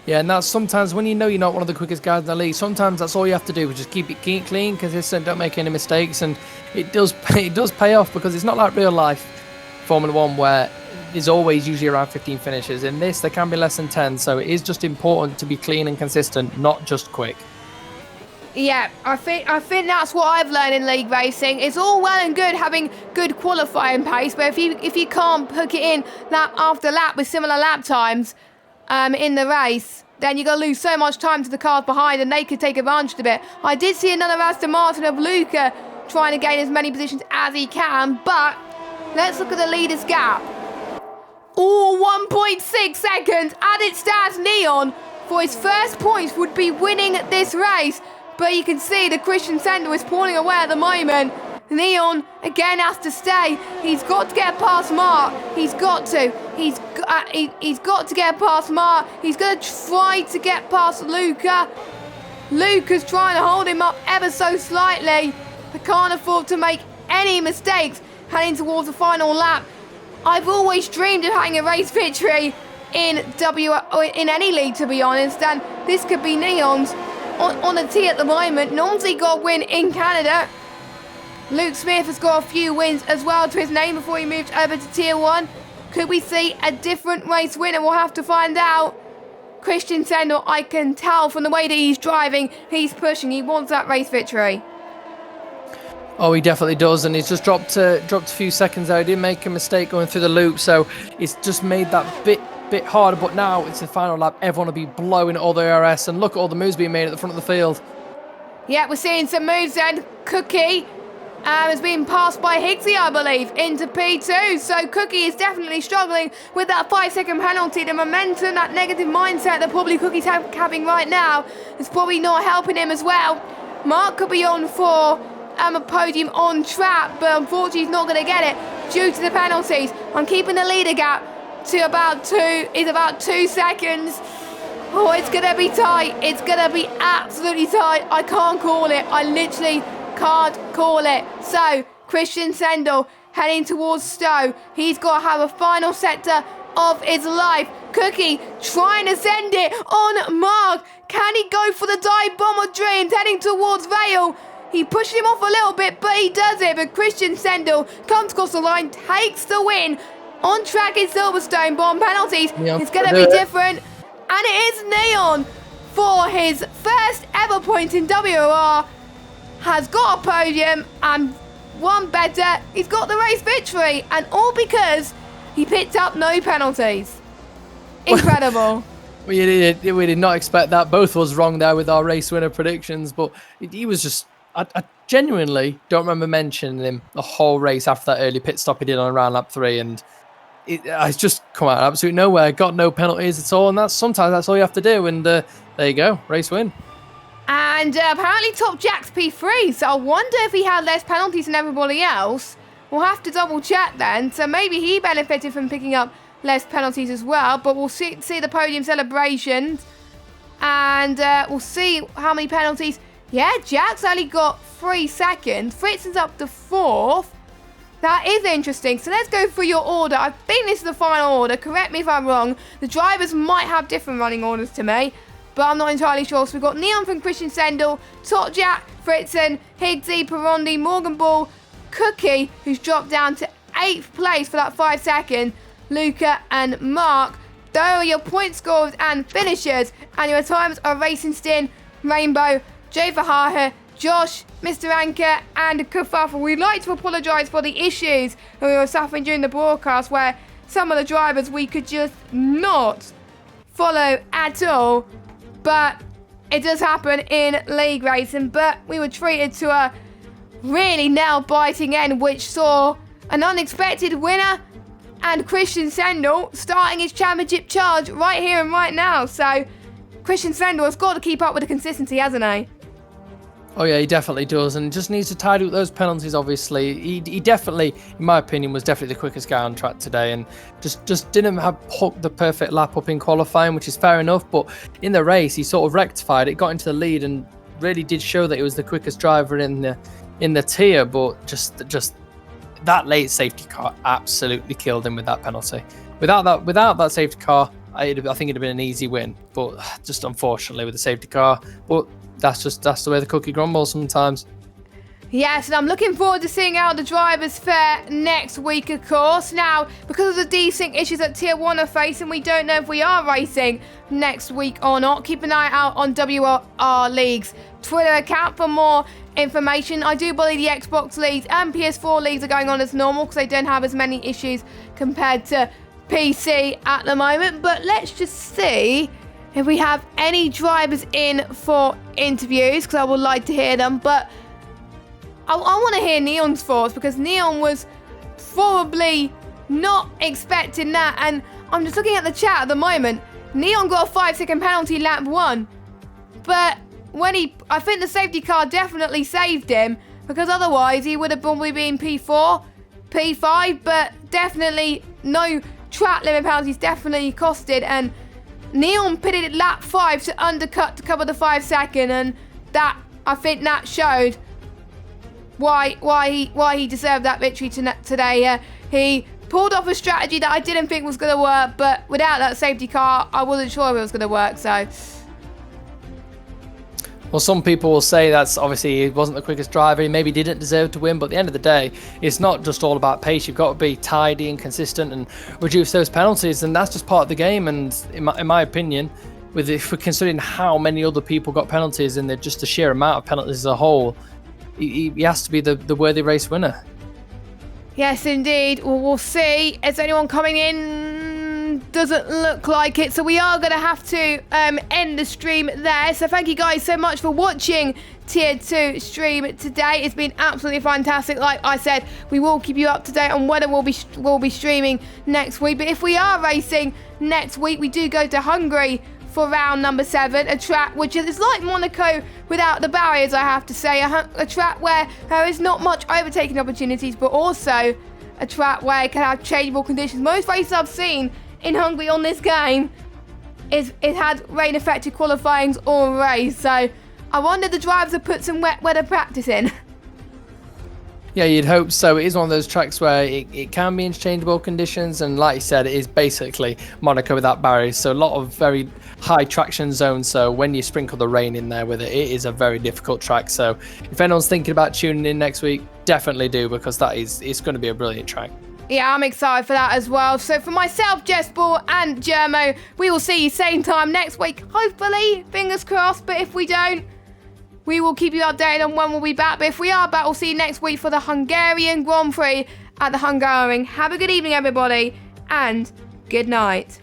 Yeah, and that's sometimes when you know you're not one of the quickest guys in the league, sometimes that's all you have to do, is just keep it clean, consistent, don't make any mistakes, and it does pay off, because it's not like real life Formula 1 where there's always usually around 15 finishes. In this, there can be less than 10, so it is just important to be clean and consistent, not just quick. Yeah, I think that's what I've learned in league racing. It's all well and good having good qualifying pace, but if you can't hook it in lap after lap with similar lap times in the race, then you're going to lose so much time to the cars behind, and they could take advantage of it. I did see another Aston Martin of Luca trying to gain as many positions as he can, but let's look at the leaders gap. Oh, 1.6 seconds. As it stands, Neon, for his first points, would be winning this race. But you can see the Christian Sendel is pulling away at the moment. Neon again has to stay. He's got to get past Mark. He's got to. He's got to get past Mark. He's going to try to get past Luca. Luca's trying to hold him up ever so slightly. I can't afford to make any mistakes heading towards the final lap. I've always dreamed of having a race victory in any league, to be honest, and this could be Neon's on the tee at the moment. Normally got a win in Canada. Luke Smith has got a few wins as well to his name before he moved over to Tier 1. Could we see a different race winner? We'll have to find out. Christian Sendel, I can tell from the way that he's driving, he's pushing, he wants that race victory. Oh, he definitely does, and he's just dropped a few seconds there. He did make a mistake going through the loop, so it's just made that bit harder. But now it's the final lap. Everyone will be blowing all the RS, and look at all the moves being made at the front of the field. Yeah, we're seeing some moves then. Cookie has been passed by Higgsy, I believe, into P2. So Cookie is definitely struggling with that 5-second penalty. The momentum, that negative mindset that probably Cookie's having right now is probably not helping him as well. Mark could be on for a podium on track, but unfortunately he's not going to get it due to the penalties. I'm keeping the leader gap to about 2 seconds. Oh, it's going to be tight. It's going to be absolutely tight. I can't call it. I literally can't call it. So, Christian Sendel heading towards Stowe. He's got to have a final sector of his life. Cookie trying to send it on Mark. Can he go for the dive bomb of dreams heading towards Vale? He pushes him off a little bit, but he does it. But Christian Sendel comes across the line, takes the win. On track in Silverstone, but on penalties, it's going to be different. And it is Neon for his first ever point in WR. Has got a podium and one better. He's got the race victory. And all because he picked up no penalties. Incredible. We did not expect that. Both was wrong there with our race winner predictions. But he was just... I genuinely don't remember mentioning him the whole race after that early pit stop he did on around lap 3. And it's just come out of absolute nowhere. Got no penalties at all. And sometimes that's all you have to do. And there you go. Race win. And apparently top Jack's P3. So I wonder if he had less penalties than everybody else. We'll have to double check then. So maybe he benefited from picking up less penalties as well. But we'll see the podium celebrations. And we'll see how many penalties. Yeah, Jack's only got 3 seconds. Fritzen's up to 4th. That is interesting. So let's go through your order. I think this is the final order. Correct me if I'm wrong. The drivers might have different running orders to me, but I'm not entirely sure. So we've got Neon from Christian Sendel, Top Jack, Fritzen, Higgsy, Perondi, Morgan Ball, Cookie, who's dropped down to 8th place for that 5 second, Luca and Mark. Those are your point scorers and finishers. And your times are Racing Stin, Rainbow, Jay Verhaar, Josh, Mr. Anker, and Kafafa. We'd like to apologise for the issues that we were suffering during the broadcast, where some of the drivers we could just not follow at all. But it does happen in league racing. But we were treated to a really nail-biting end, which saw an unexpected winner and Christian Sendel starting his championship charge right here and right now. So Christian Sendel has got to keep up with the consistency, hasn't he? Oh yeah, he definitely does, and just needs to tidy up those penalties. Obviously, he definitely, in my opinion, was definitely the quickest guy on track today, and just didn't have the perfect lap up in qualifying, which is fair enough. But in the race, he sort of rectified it, got into the lead, and really did show that he was the quickest driver in the tier. But just that late safety car absolutely killed him with that penalty. Without that safety car, I think it'd have been an easy win. But just unfortunately with the safety car, but. That's the way the cookie grumbles sometimes. Yes, and I'm looking forward to seeing how the drivers fare next week, of course. Now, because of the desync issues that Tier 1 are facing, we don't know if we are racing next week or not. Keep an eye out on WR League's Twitter account for more information. I do believe the Xbox leagues and PS4 leagues are going on as normal because they don't have as many issues compared to PC at the moment. But let's just see if we have any drivers in for interviews, because I would like to hear them. But I want to hear Neon's thoughts, because Neon was probably not expecting that. And I'm just looking at the chat at the moment. Neon got a 5 second penalty lap 1. But I think the safety car definitely saved him, because otherwise he would have probably been P4, P5. But definitely no track limit penalties definitely costed. And Neon pitted at lap 5 to undercut to cover the 5 second, and that, I think that showed why he deserved that victory today. He pulled off a strategy that I didn't think was going to work, but without that safety car, I wasn't sure if it was going to work. So, well, some people will say that's obviously he wasn't the quickest driver. He maybe didn't deserve to win, but at the end of the day, it's not just all about pace. You've got to be tidy and consistent and reduce those penalties, and that's just part of the game. And in my opinion, if we're considering how many other people got penalties and just the sheer amount of penalties as a whole, he has to be the worthy race winner. Yes, indeed. Well, we'll see. Is anyone coming in? Doesn't look like it. So we are going to have to end the stream there. So thank you guys so much for watching Tier 2 stream today. It's been absolutely fantastic. Like I said, we will keep you up to date on whether we'll be streaming next week. But if we are racing next week, we do go to Hungary for round number 7, a track which is like Monaco without the barriers, I have to say. A track where there is not much overtaking opportunities, but also a track where it can have changeable conditions. Most races I've seen in Hungary on this game, it had rain affected qualifyings all race. So I wonder the drivers have put some wet weather practice in. Yeah, you'd hope so. It is one of those tracks where it can be interchangeable conditions, and like you said, it is basically Monaco without barriers, so a lot of very high traction zones. So when you sprinkle the rain in there with it, it is a very difficult track. So if anyone's thinking about tuning in next week, definitely do, because it's going to be a brilliant track. Yeah, I'm excited for that as well. So for myself, Jess Ball and Germo, we will see you same time next week. Hopefully, fingers crossed, but if we don't, we will keep you updated on when we'll be back. But if we are back, we'll see you next week for the Hungarian Grand Prix at the Hungaroring. Have a good evening, everybody, and good night.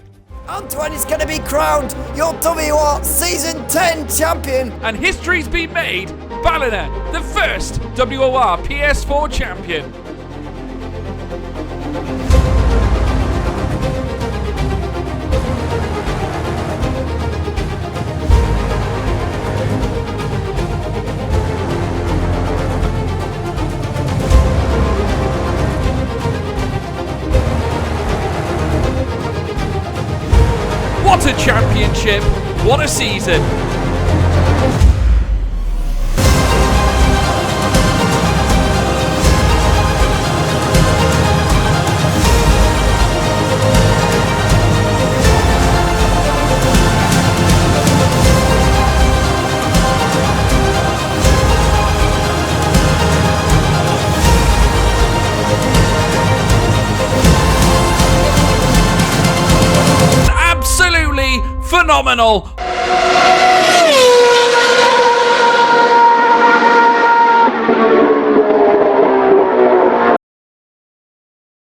Antoine is going to be crowned your WR Season 10 champion. And history's been made. Ballina, the first WOR PS4 champion. What a championship! What a season! Absolutely phenomenal!